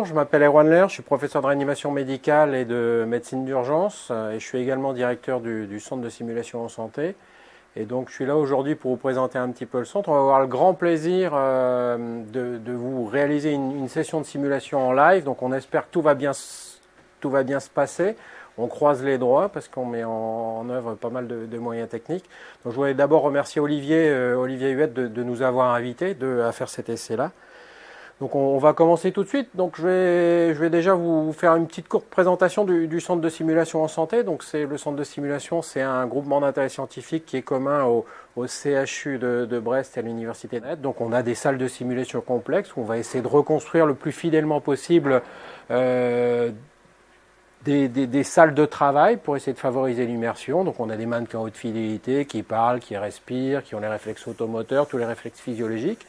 je m'appelle Erwan Lehr, je suis professeur de réanimation médicale et de médecine d'urgence et je suis également directeur du centre de simulation en santé. Et donc je suis là aujourd'hui pour vous présenter un petit peu le centre. On va avoir le grand plaisir de vous réaliser une session de simulation en live. Donc on espère que tout va bien se passer. On croise les doigts parce qu'on met en œuvre pas mal de moyens techniques. Donc je voulais d'abord remercier Olivier Huette de nous avoir invités à faire cet essai-là. Donc on va commencer tout de suite. Donc je vais déjà vous faire une petite courte présentation du centre de simulation en santé. Donc le centre de simulation, c'est un groupement d'intérêt scientifique qui est commun au CHU de Brest et à l'université d'Aide. Donc on a des salles de simulation complexes où on va essayer de reconstruire le plus fidèlement possible des salles de travail pour essayer de favoriser l'immersion. Donc on a des mannequins haute fidélité qui parlent, qui respirent, qui ont les réflexes automoteurs, tous les réflexes physiologiques.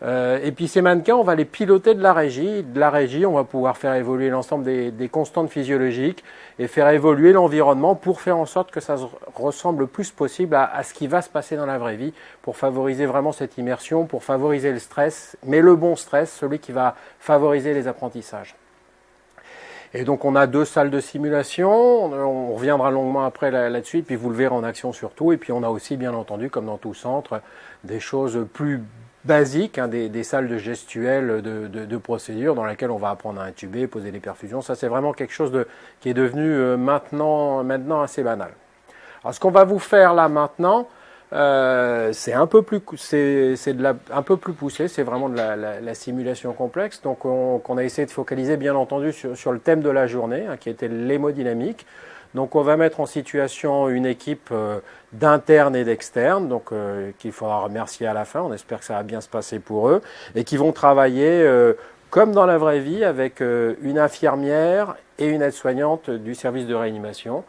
Et puis ces mannequins, on va les piloter de la régie. De la régie, on va pouvoir faire évoluer l'ensemble des constantes physiologiques et faire évoluer l'environnement pour faire en sorte que ça ressemble le plus possible à ce qui va se passer dans la vraie vie, pour favoriser vraiment cette immersion, pour favoriser le stress, mais le bon stress, celui qui va favoriser les apprentissages. Et donc on a 2 salles de simulation, on reviendra longuement après là-dessus, puis vous le verrez en action surtout. Et puis on a aussi, bien entendu, comme dans tout centre, des choses plus basiques, des salles de gestuelle, de procédures dans lesquelles on va apprendre à intuber, poser des perfusions. Ça, c'est vraiment quelque chose qui est devenu maintenant assez banal. Alors, ce qu'on va vous faire là maintenant, c'est un peu plus poussé, c'est vraiment de la simulation complexe. Donc, on a essayé de focaliser, bien entendu, sur le thème de la journée, qui était l'hémodynamique. Donc on va mettre en situation une équipe d'internes et d'externes, donc qu'il faudra remercier à la fin, on espère que ça va bien se passer pour eux, et qui vont travailler comme dans la vraie vie avec une infirmière et une aide-soignante du service de réanimation,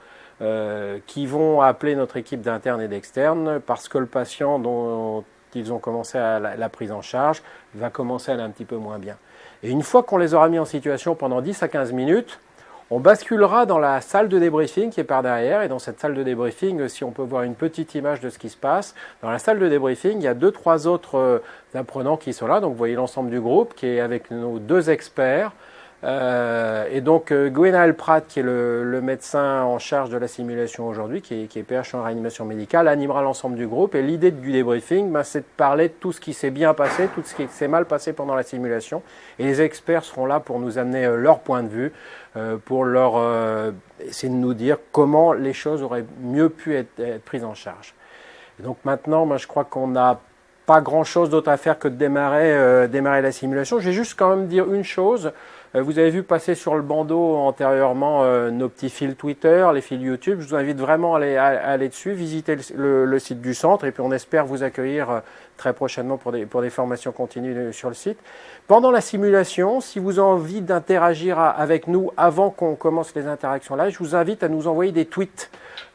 qui vont appeler notre équipe d'internes et d'externes parce que le patient dont ils ont commencé la prise en charge va commencer à aller un petit peu moins bien. Et une fois qu'on les aura mis en situation pendant 10 à 15 minutes, on basculera dans la salle de débriefing qui est par derrière, et dans cette salle de débriefing, si on peut voir une petite image de ce qui se passe, dans la salle de débriefing, il y a 2-3 autres apprenants qui sont là, donc vous voyez l'ensemble du groupe qui est avec nos 2 experts, et donc Gwenaël Pratt, qui est le médecin en charge de la simulation aujourd'hui, qui est PH en réanimation médicale, animera l'ensemble du groupe, et l'idée du débriefing, c'est de parler de tout ce qui s'est bien passé, tout ce qui s'est mal passé pendant la simulation, et les experts seront là pour nous amener leur point de vue, pour essayer de nous dire comment les choses auraient mieux pu être prises en charge. Et donc maintenant, je crois qu'on n'a pas grand-chose d'autre à faire que de démarrer la simulation. Je vais juste quand même dire une chose. Vous avez vu passer sur le bandeau antérieurement nos petits fils Twitter, les fils YouTube. Je vous invite vraiment à aller dessus, visiter le site du centre, et puis on espère vous accueillir très prochainement pour des formations continues sur le site. Pendant la simulation, si vous avez envie d'interagir avec nous avant qu'on commence les interactions là, je vous invite à nous envoyer des tweets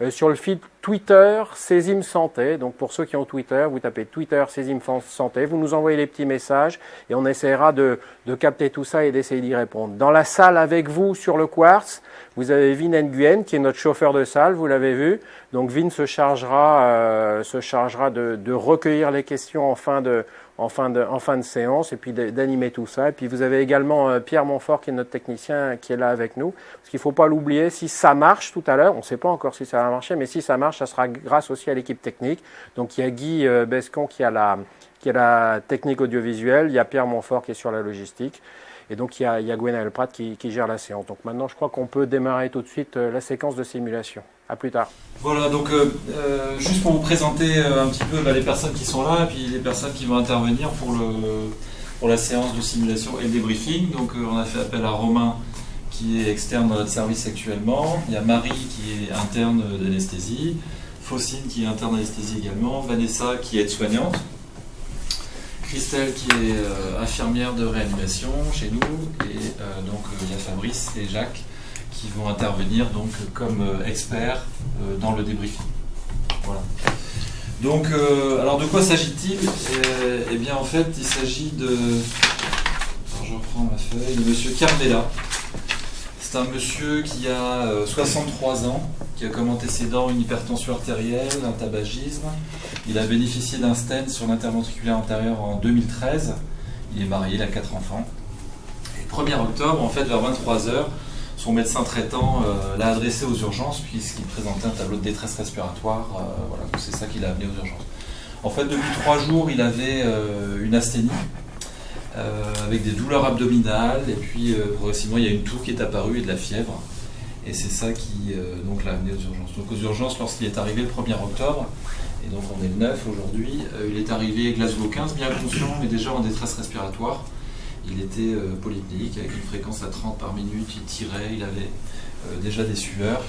sur le fil Twitter Césim Santé. Donc pour ceux qui ont Twitter, vous tapez Twitter Césim Santé, vous nous envoyez les petits messages et on essaiera de capter tout ça et d'essayer d'y répondre. Dans la salle avec vous sur le Quartz, vous avez Vin Nguyen qui est notre chauffeur de salle, vous l'avez vu. Donc Vin se chargera de recueillir les questions en fin de séance et puis d'animer tout ça. Et puis vous avez également Pierre Montfort qui est notre technicien qui est là avec nous. Parce qu'il ne faut pas l'oublier, si ça marche tout à l'heure, on ne sait pas encore si ça va marcher, mais si ça marche, ça sera grâce aussi à l'équipe technique. Donc il y a Guy Bescon qui a la technique audiovisuelle, il y a Pierre Montfort qui est sur la logistique. Et donc il y a Gwenaël Pratt qui gère la séance. Donc maintenant je crois qu'on peut démarrer tout de suite la séquence de simulation. A plus tard. Voilà, donc juste pour vous présenter un petit peu les personnes qui sont là et puis les personnes qui vont intervenir pour la séance de simulation et le débriefing. Donc on a fait appel à Romain qui est externe dans notre service actuellement. Il y a Marie qui est interne d'anesthésie, Faucine qui est interne d'anesthésie également, Vanessa qui est aide-soignante, Christelle qui est infirmière de réanimation chez nous, et donc il y a Fabrice et Jacques qui vont intervenir donc comme experts dans le débriefing. Voilà. Donc, alors de quoi s'agit-il? Eh bien en fait il s'agit de... Alors, je reprends ma feuille, de monsieur Carmela. C'est un monsieur qui a 63 ans, qui a comme antécédent une hypertension artérielle, un tabagisme. Il a bénéficié d'un stent sur l'interventriculaire antérieur en 2013. Il est marié, il a 4 enfants. Et 1er octobre, en fait, vers 23h, son médecin traitant l'a adressé aux urgences puisqu'il présentait un tableau de détresse respiratoire. Voilà, donc c'est ça qui l'a amené aux urgences. En fait, depuis 3 jours, il avait une asthénie avec des douleurs abdominales et puis progressivement, il y a une toux qui est apparue et de la fièvre. Et c'est ça qui donc l'a amené aux urgences. Donc aux urgences, lorsqu'il est arrivé le 1er octobre, et donc on est le 9 aujourd'hui, il est arrivé Glasgow 15, bien conscient, mais déjà en détresse respiratoire. Il était polypnéique avec une fréquence à 30 par minute, il tirait, il avait déjà des sueurs,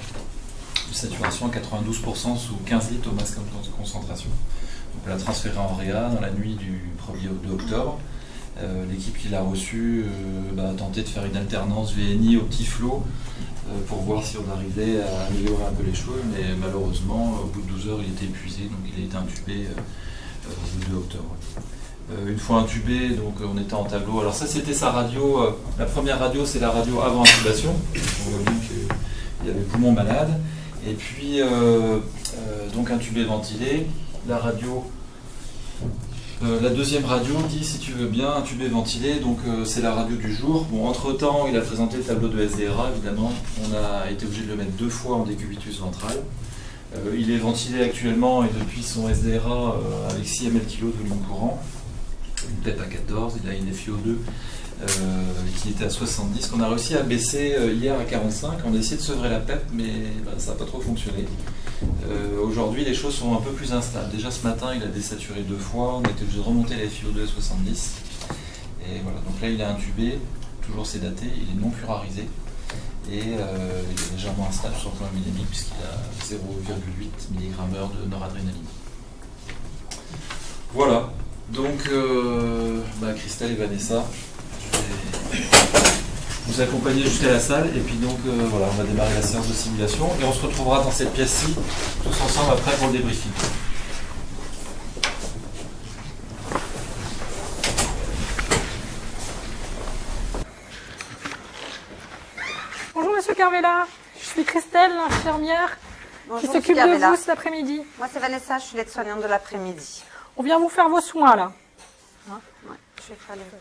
une saturation à 92% sous 15 litres au max de concentration. Donc on l'a transféré en réa dans la nuit du 1er octobre. L'équipe qui l'a reçu a tenté de faire une alternance VNI au petit flot pour voir si on arrivait à améliorer un peu les choses, mais malheureusement, au bout de 12 heures, il était épuisé, donc il a été intubé le 2 octobre. Une fois intubé, donc on était en tableau. Alors ça, c'était sa radio. La première radio, c'est la radio avant intubation. On voit bien qu'il y avait poumon malade. Et puis, donc intubé, ventilé. La radio, la deuxième radio dit, si tu veux bien, intubé, ventilé. Donc c'est la radio du jour. Bon, entre-temps, il a présenté le tableau de SDRA, évidemment. On a été obligé de le mettre 2 fois en décubitus ventral. Il est ventilé actuellement et depuis son SDRA avec 6 ml kg de volume courant. Une PEP à 14, il a une FiO2 qui était à 70, qu'on a réussi à baisser hier à 45. On a essayé de sevrer la PEP, mais ça n'a pas trop fonctionné. Aujourd'hui, les choses sont un peu plus instables. Déjà ce matin, il a désaturé 2 fois, on a été obligé de remonter la FiO2 à 70. Et voilà, donc là, il est intubé, toujours sédaté, il est non plurarisé. Et il est légèrement instable sur le plan hémodynamique puisqu'il a 0,8 mg/h de noradrénaline. Voilà. Donc, Christelle et Vanessa, je vais vous accompagner jusqu'à la salle et puis donc voilà, on va démarrer la séance de simulation et on se retrouvera dans cette pièce-ci tous ensemble après pour le débriefing. Bonjour Monsieur Carvela, je suis Christelle, l'infirmière qui s'occupe de vous cet après-midi. Moi c'est Vanessa, je suis l'aide-soignante de l'après-midi. On vient vous faire vos soins là. Hein, ouais, je vais faire les retours.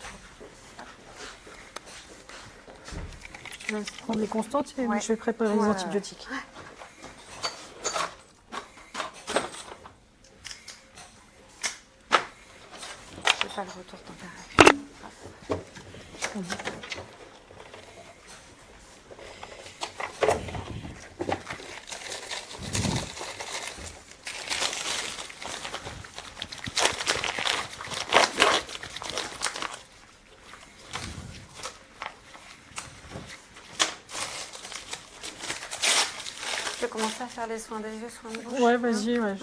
Je vais prendre les constantes et je vais préparer les antibiotiques. Je vais faire le retour température. Je vais commencer à faire les soins des yeux, soins de bouche. Ouais, vas-y, ouais.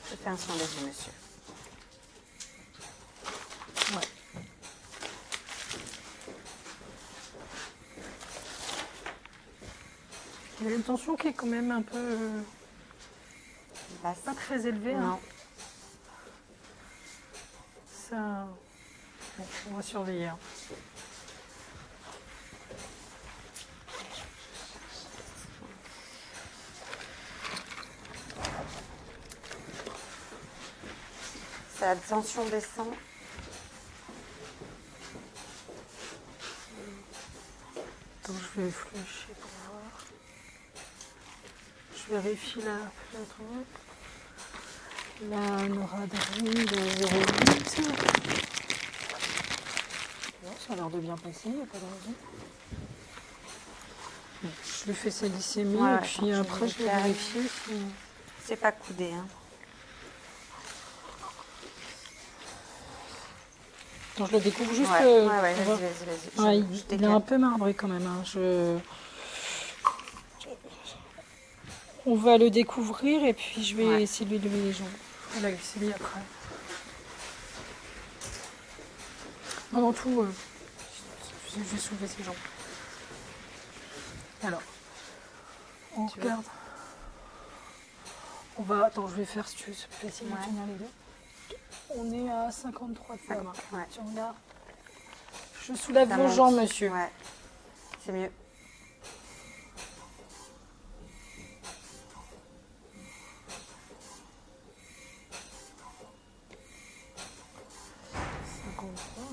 Je fais un soin des yeux, monsieur. Ouais. Il y a une tension qui est quand même un peu Basse. pas très élevée. Non. Hein. Ça, bon, on va surveiller. Hein. La tension descend. Donc je vais flécher pour voir. Je vérifie la noradrénaline de 0,8. Bon, ça a l'air de bien passer, il n'y a pas de raison. Bon, je lui fais sa glycémie et puis après je vais vérifier si... C'est pas coudé, hein. Donc je le découvre juste. Vas-y. Il est un peu marbré quand même. Hein. On va le découvrir et puis je vais Ouais. essayer de lui lever les jambes. Je vais la glycémie après. Avant tout, je vais soulever ses jambes. Alors, on regarde. On va. Attends, je vais faire si tu veux, c'est plus facile de Ouais. tenir les deux. On est à 53 de ta main. Ouais. Tu regardes. Je soulève Ça vos monte. jambes, monsieur. Ouais. C'est mieux.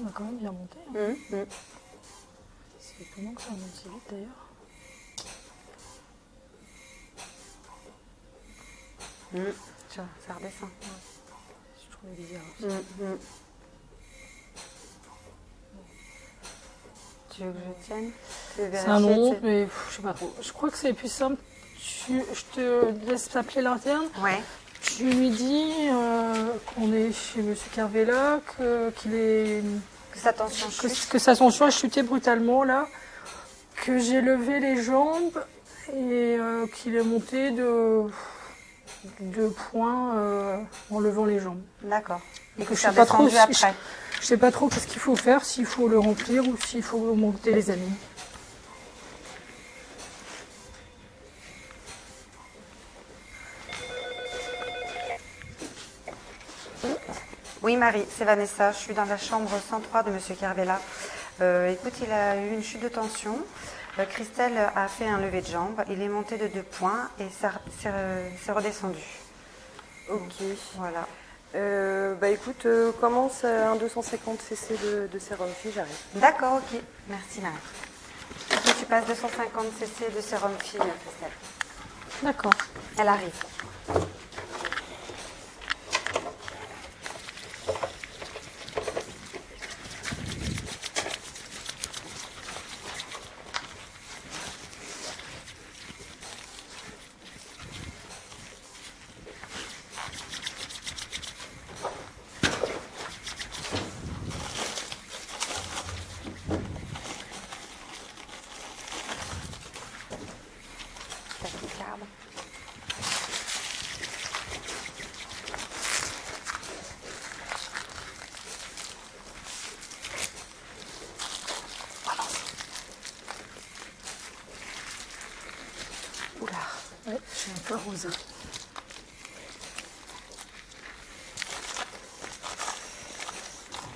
On a quand même bien monté. Hein. Mmh. C'est étonnant que ça monte si vite d'ailleurs. Ça redescend. Je trouvais bizarre. Tu veux que je tienne? Tu veux C'est un vérifier, long, tu sais? mais je sais pas trop. Je crois que c'est plus simple. Je te laisse appeler l'interne. Ouais. Tu lui dis qu'on est chez Monsieur Carvela, qu'il est Que sa tension chute. que sa tension a chuté brutalement là, que j'ai levé les jambes et qu'il est monté de 2 points en levant les jambes. D'accord. Et que Je ça sais pas trop descendu si- après. Je sais pas trop qu'est-ce qu'il faut faire, s'il faut le remplir ou s'il faut monter les années. Oui, Marie, c'est Vanessa. Je suis dans la chambre 103 de Monsieur Carvela. Écoute, il a eu une chute de tension. Christelle a fait un lever de jambe. Il est monté de 2 points et ça c'est redescendu. Ok. Voilà. Bah écoute, commence un 250 cc de sérum phi, j'arrive. D'accord, ok. Merci, Marie. Ok, tu passes 250 cc de sérum phi, Christelle. D'accord. Elle arrive. Ta picarde. Oula. Ouais, je suis un peu rose.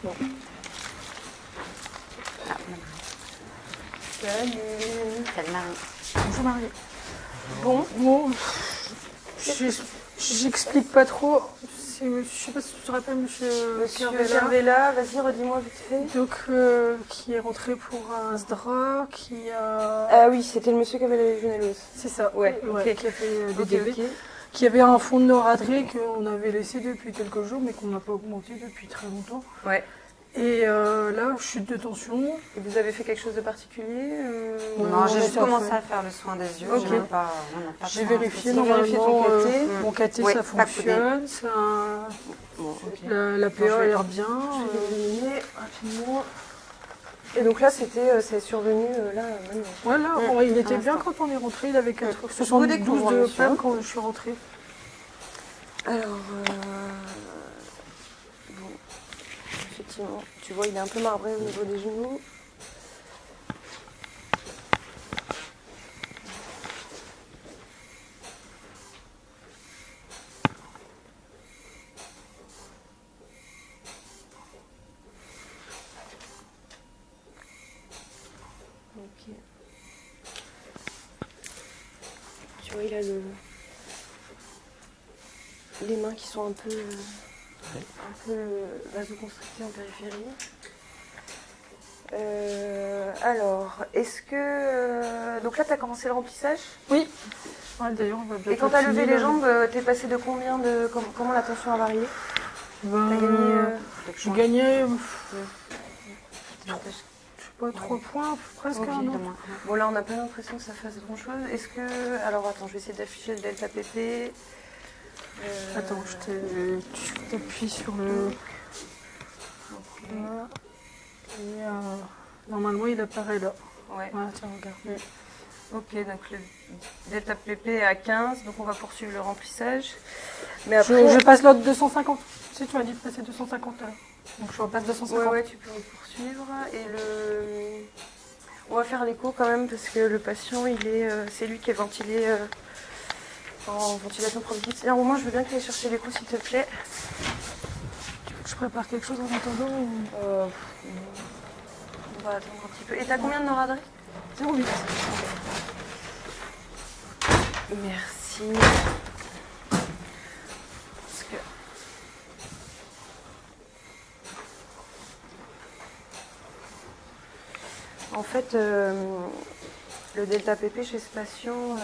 Bon. Ah, Marie. Salut, Marie. Bonjour Marie. Bon, j'explique pas trop. Je sais pas si tu te rappelles, Monsieur Carvela. Carvela, vas-y, redis-moi vite fait. Donc, qui est rentré pour un SDRA, qui a... Ah oui, c'était le monsieur qui avait les légionellose. C'est ça, Ouais, ok. qui a fait des Ok, DB, ok. qui avait un fond de noradré qu'on avait laissé depuis quelques jours, mais qu'on n'a pas augmenté depuis très longtemps. Ouais. Et là, chute de tension. Et vous avez fait quelque chose de particulier Non, j'ai on juste a commencé fait. à faire le soin des yeux. Ok. J'ai même pas, on n'a pas J'ai fait un vérifié spécial. vérifié ton normalement caté. mon caté, Oui, ça pas fonctionne, ça, Bon, ok. la PA a l'air bien. Je vais éliminer rapidement. Et donc là, c'est survenu là maintenant. Voilà, il était bien l'instant. quand on est rentré, il avait Je vous 72 découvre, de monsieur. PAM quand je suis rentrée. Alors, bon, effectivement, tu vois, il est un peu marbré au niveau des genoux. Ok. Tu vois, il a les mains qui sont un peu vasoconstrictées en périphérie. Alors, est-ce que... donc là, tu as commencé le remplissage. Oui. Ouais, d'ailleurs, on va bientôt Et quand tu as levé finir. les jambes, t'es passé de combien de... Comment la tension a varié? Ben, T'as gagné... je gagnais, je N'empêche, sais pas, 3 points, presque ok, un de an. moins. Bon, là, on n'a pas l'impression que ça fasse grand-chose. Est-ce que... Alors, attends, je vais essayer d'afficher le delta PP. Attends, tu t'appuies sur le... Voilà. Et normalement, il apparaît là. Ouais. Voilà, tiens, regarde. Ok, donc le delta PP est à 15, donc on va poursuivre le remplissage. Mais après, Je passe l'autre 250. Tu sais, tu m'as dit de passer 250 là. Donc je repasse 250. ouais, tu peux poursuivre. Et on va faire l'écho quand même parce que le patient, c'est lui qui est ventilé en ventilation provisoire. Tiens, Romain, je veux bien que tu ailles chercher l'écho s'il te plaît. Je prépare quelque chose en attendant. On va attendre un petit peu. Et t'as combien de noradresse? 0,8. Merci. Parce que... En fait, le delta PP chez ce patient,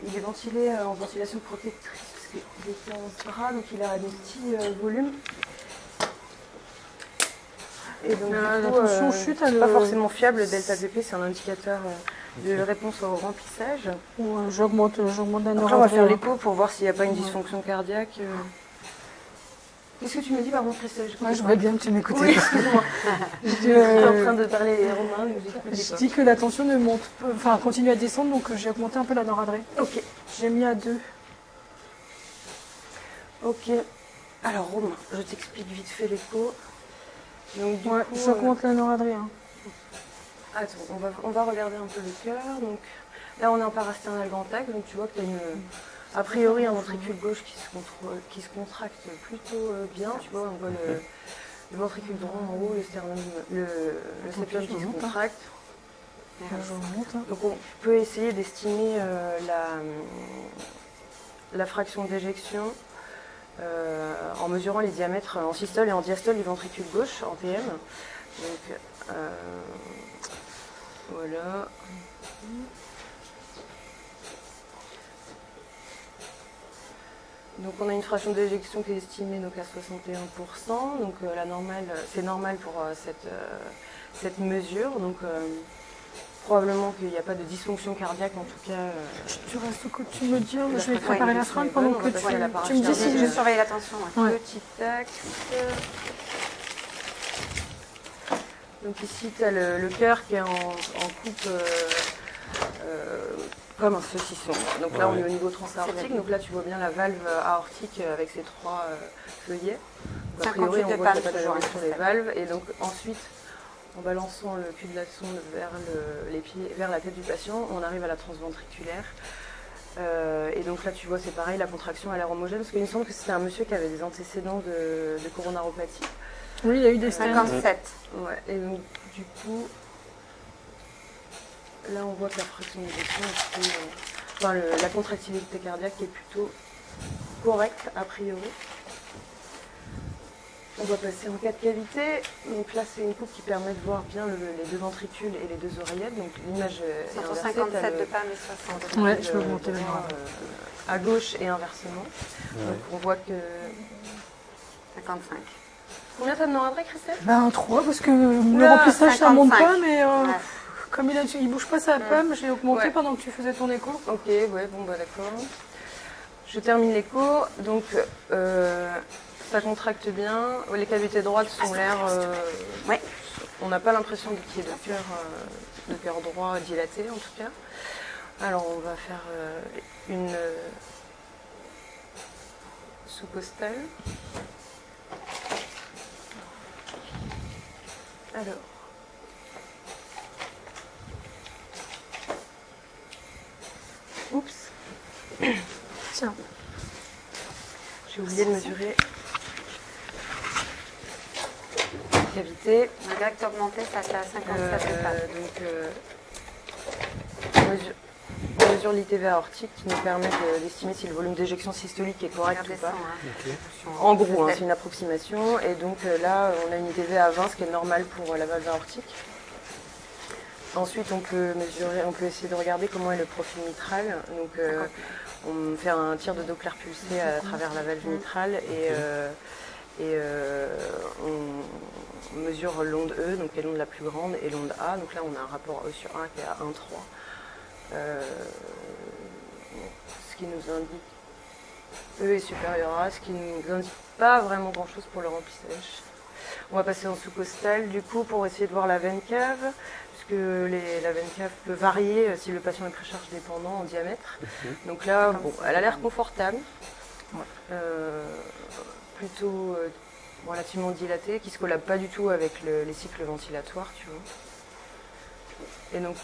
il est ventilé en ventilation protectrice parce qu'il était en bras, donc il a des petits volumes. Et donc, La du coup, tension chute, c'est pas forcément fiable. Le delta PP, c'est un indicateur de réponse au remplissage. Ouais, j'augmente la Après, on va noradresse. faire l'écho pour voir s'il n'y a pas une dysfonction cardiaque. Qu'est-ce que tu me dis, pardon, Christelle? Ouais, je vois bien que tu m'écoutes. Oui, excuse-moi. J'étais en train de parler Romain, donc j'écoutais Je pas. dis que la tension ne monte, enfin continue à descendre, donc j'ai augmenté un peu la noradresse. Ok. J'ai mis à 2. Ok. Alors, Romain, je t'explique vite fait l'écho. Donc, du Ouais, coup, j'augmente la noradresse. Hein. attends, on va regarder un peu le cœur. Donc, là, on est en parasternal grand axe, donc tu vois que tu as a priori un ventricule gauche qui se contracte plutôt bien. Tu vois, on voit le ventricule droit en haut, le sternum, le septum qui se contracte. J'augmente. Donc, on peut essayer d'estimer la fraction d'éjection en mesurant les diamètres en systole et en diastole du ventricule gauche en TM. Donc, voilà. Donc on a une fraction d'éjection qui est estimée donc, à 61%. Donc la normale, c'est normal pour cette mesure. Donc probablement qu'il n'y a pas de dysfonction cardiaque en tout cas. Tu restes au coup, tu me dis, je vais Ouais, préparer la fringue pendant que tu me dis si Je j'ai surveille la tension. Ouais. Ouais. Petit axe. Donc ici tu as le cœur qui est en coupe comme un saucisson. Donc là on est au niveau transaortique, donc là tu vois bien la valve aortique avec ses 3 feuillets. A priori on voit qu'il n'y a pas de joint sur les valves. Et donc ensuite, en balançant le cul de la sonde vers la tête du patient, on arrive à la transventriculaire. Et donc là tu vois c'est pareil, la contraction a l'air homogène, parce qu'il me semble que c'était un monsieur qui avait des antécédents de coronaropathie. Oui, il y a eu des stènes. 57. Ouais, et donc du coup, là on voit que la fraction d'éjection est plutôt, la contractilité cardiaque est plutôt correcte a priori. On va passer en 4 cavités. Donc là c'est une coupe qui permet de voir bien les 2 ventricules et les 2 oreillettes. Donc l'image est inversée. 157 de PAM et 60. Ouais, je peux augmenter la droit, noradresse. à gauche et inversement. Donc on voit que... 55. Combien t'as de noradresse, Christelle? Ben 3 parce que le Oula, remplissage ça monte pas, mais Ouais. comme il bouge pas sa pomme, j'ai augmenté Ouais. pendant que tu faisais ton écho. Ok, ouais, bon bah d'accord. Je termine l'écho. Donc ça contracte bien. Les cavités droites sont l'air. Ouais. On n'a pas l'impression qu'il y ait de cœur droit dilaté en tout cas. Alors on va faire une sous-costale. Alors. Oups. Tiens. J'ai oublié de mesurer la cavité. On a direct augmenté, ça fait à 57 de PAM. On mesure l'ITV aortique qui nous permet d'estimer si le volume d'éjection systolique est correct ou pas. En gros, c'est une approximation. Et donc là, on a une ITV à 20, ce qui est normal pour la valve aortique. Ensuite, on peut essayer de regarder comment est le profil mitral. Donc, on fait un tir de Doppler pulsé à travers la valve mitrale et on mesure l'onde E, donc qui est l'onde la plus grande, et l'onde A. Donc là, on a un rapport E sur 1 qui est à 1,3. Ce qui nous indique E est supérieur à, ce qui ne nous indique pas vraiment grand chose pour le remplissage. On va passer en sous-costale du coup pour essayer de voir la veine cave, puisque la veine cave peut varier si le patient est précharge dépendant en diamètre. Donc là, bon, elle a l'air confortable, plutôt relativement dilatée, qui ne se collabe pas du tout avec les cycles ventilatoires, tu vois. Et donc,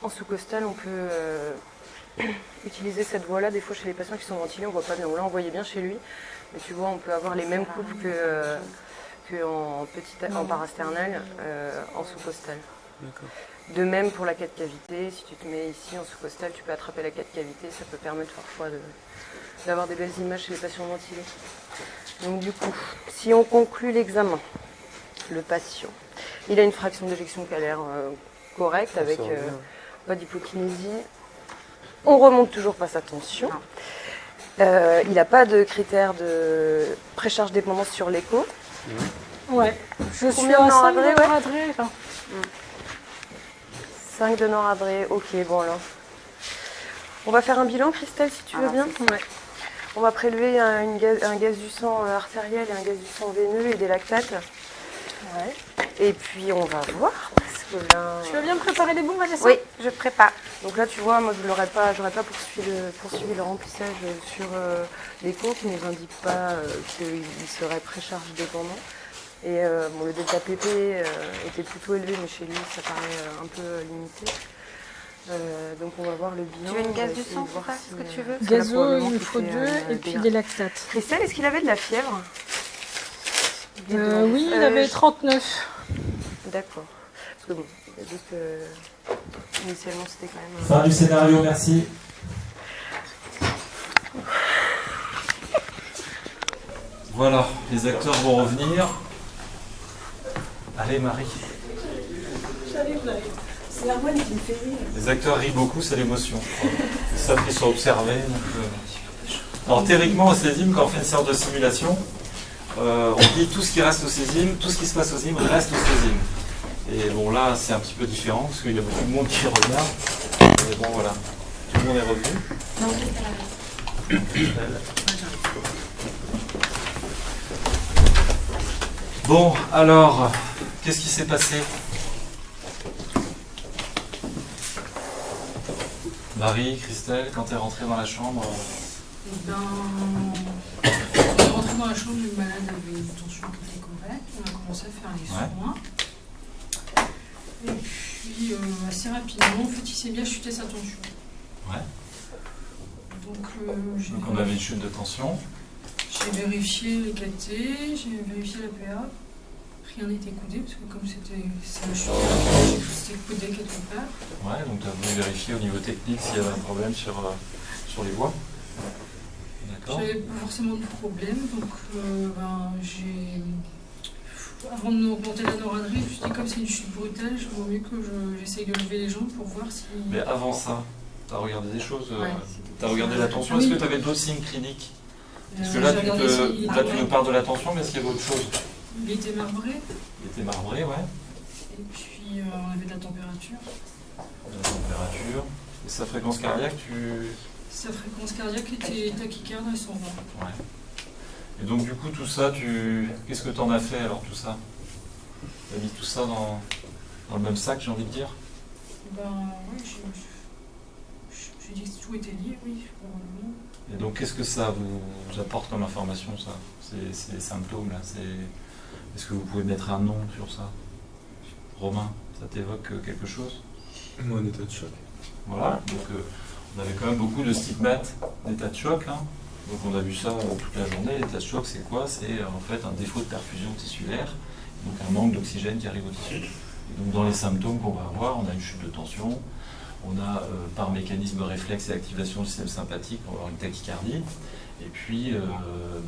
en sous-costal, on peut utiliser cette voie-là. Des fois, chez les patients qui sont ventilés, on voit pas bien. Là, on voyait bien chez lui. Mais tu vois, on peut avoir les mêmes coupes qu'en en parasternal, en sous-costal. De même pour la quête cavité. Si tu te mets ici en sous-costal, tu peux attraper la quête cavité. Ça peut permettre parfois d'avoir des belles images chez les patients ventilés. Donc du coup, si on conclut l'examen, le patient, il a une fraction d'éjection qui a l'air correcte, avec pas d'hypokinésie. On remonte toujours pas sa tension. Il n'a pas de critères de précharge dépendance sur l'écho. Ouais, je suis Combien à de 5 noradré, de noradré, là. 5 de noradré, ok, bon alors. On va faire un bilan, Christelle, si tu veux bien. Ouais. On va prélever un gaz du sang artériel et un gaz du sang veineux et des lactates. Ouais. Et puis on va voir, parce que là... Tu veux bien me préparer les bons, Vanessa? Oui, je prépare. Donc là, tu vois, moi, je n'aurais pas poursuivi le remplissage sur l'écho qui ne nous indique pas qu'il serait précharge dépendant. Et bon, le delta PP était plutôt élevé, mais chez lui, ça paraît un peu limité. Donc on va voir le bilan. Tu veux une on va gaz du essayer sang, de voir c'est ce que tu veux? Gazo, il me faut 2 et puis des lactates. Christelle, est-ce qu'il avait de la fièvre? Oui, il avait 39. D'accord. Parce que bon, il a dit que initialement c'était quand même... Fin du scénario, merci. Voilà, les acteurs vont revenir. Allez Marie. C'est l'harmonie qui me fait rire. Les acteurs rient beaucoup, c'est l'émotion. Ils savent qu'ils sont observés. Alors théoriquement au césime, quand on fait une séance de simulation, on dit tout ce qui reste au césime, tout ce qui se passe au césime reste au césime. Et bon là c'est un petit peu différent parce qu'il y a beaucoup de monde qui regarde. Et bon voilà, tout le monde est revenu. Bon alors, qu'est-ce qui s'est passé? Marie, Christelle, quand tu es rentrée dans la chambre, On est rentré dans la chambre, le malade avait une tension qui était correcte. On a commencé à faire les soins. Et puis, assez rapidement, en fait, il s'est bien chuté sa tension. Ouais. Donc on avait une chute de tension. j'ai vérifié les KT, j'ai vérifié la PA. Rien n'était coudé, parce que comme ça a chuté, j'ai cru que c'était coudé quelque part. Ouais, donc tu as voulu vérifier au niveau technique s'il y avait un problème sur les voies. D'accord. J'avais pas forcément de problème, donc avant de augmenter la noradrée, je me suis dit comme c'est une chute brutale, il vaut mieux que j'essaye de lever les jambes pour voir si... Mais avant ça, tu as regardé des choses, Ouais. tu as regardé la tension. Oui. Est-ce que tu avais d'autres signes cliniques? Parce que là, j'ai regardé s'il là, tu nous parles de la tension, mais est-ce qu'il y avait autre chose? Il était marbré, Il était marbré, ouais. et puis on avait de la température. De la température. Et sa fréquence cardiaque, Sa fréquence cardiaque était tachycarde à 120. Ouais. Et donc, du coup, tout ça, qu'est-ce que tu en as fait alors, tout ça? Tu as mis tout ça dans le même sac, j'ai envie de dire? Oui, j'ai dit que tout était lié, oui, probablement. Et donc, qu'est-ce que ça vous apporte comme information, ça? Ces symptômes, là. Est-ce que vous pouvez mettre un nom sur ça? Romain, ça t'évoque quelque chose? Moi, un état de choc. Voilà, donc on avait quand même beaucoup de stigmates d'état de choc. Hein. Donc on a vu ça toute la journée. L'état de choc, c'est quoi? C'est en fait un défaut de perfusion tissulaire, donc un manque d'oxygène qui arrive au tissu. Et donc dans les symptômes qu'on va avoir, on a une chute de tension, on a par mécanisme réflexe et activation du système sympathique, on va avoir une tachycardie. Et puis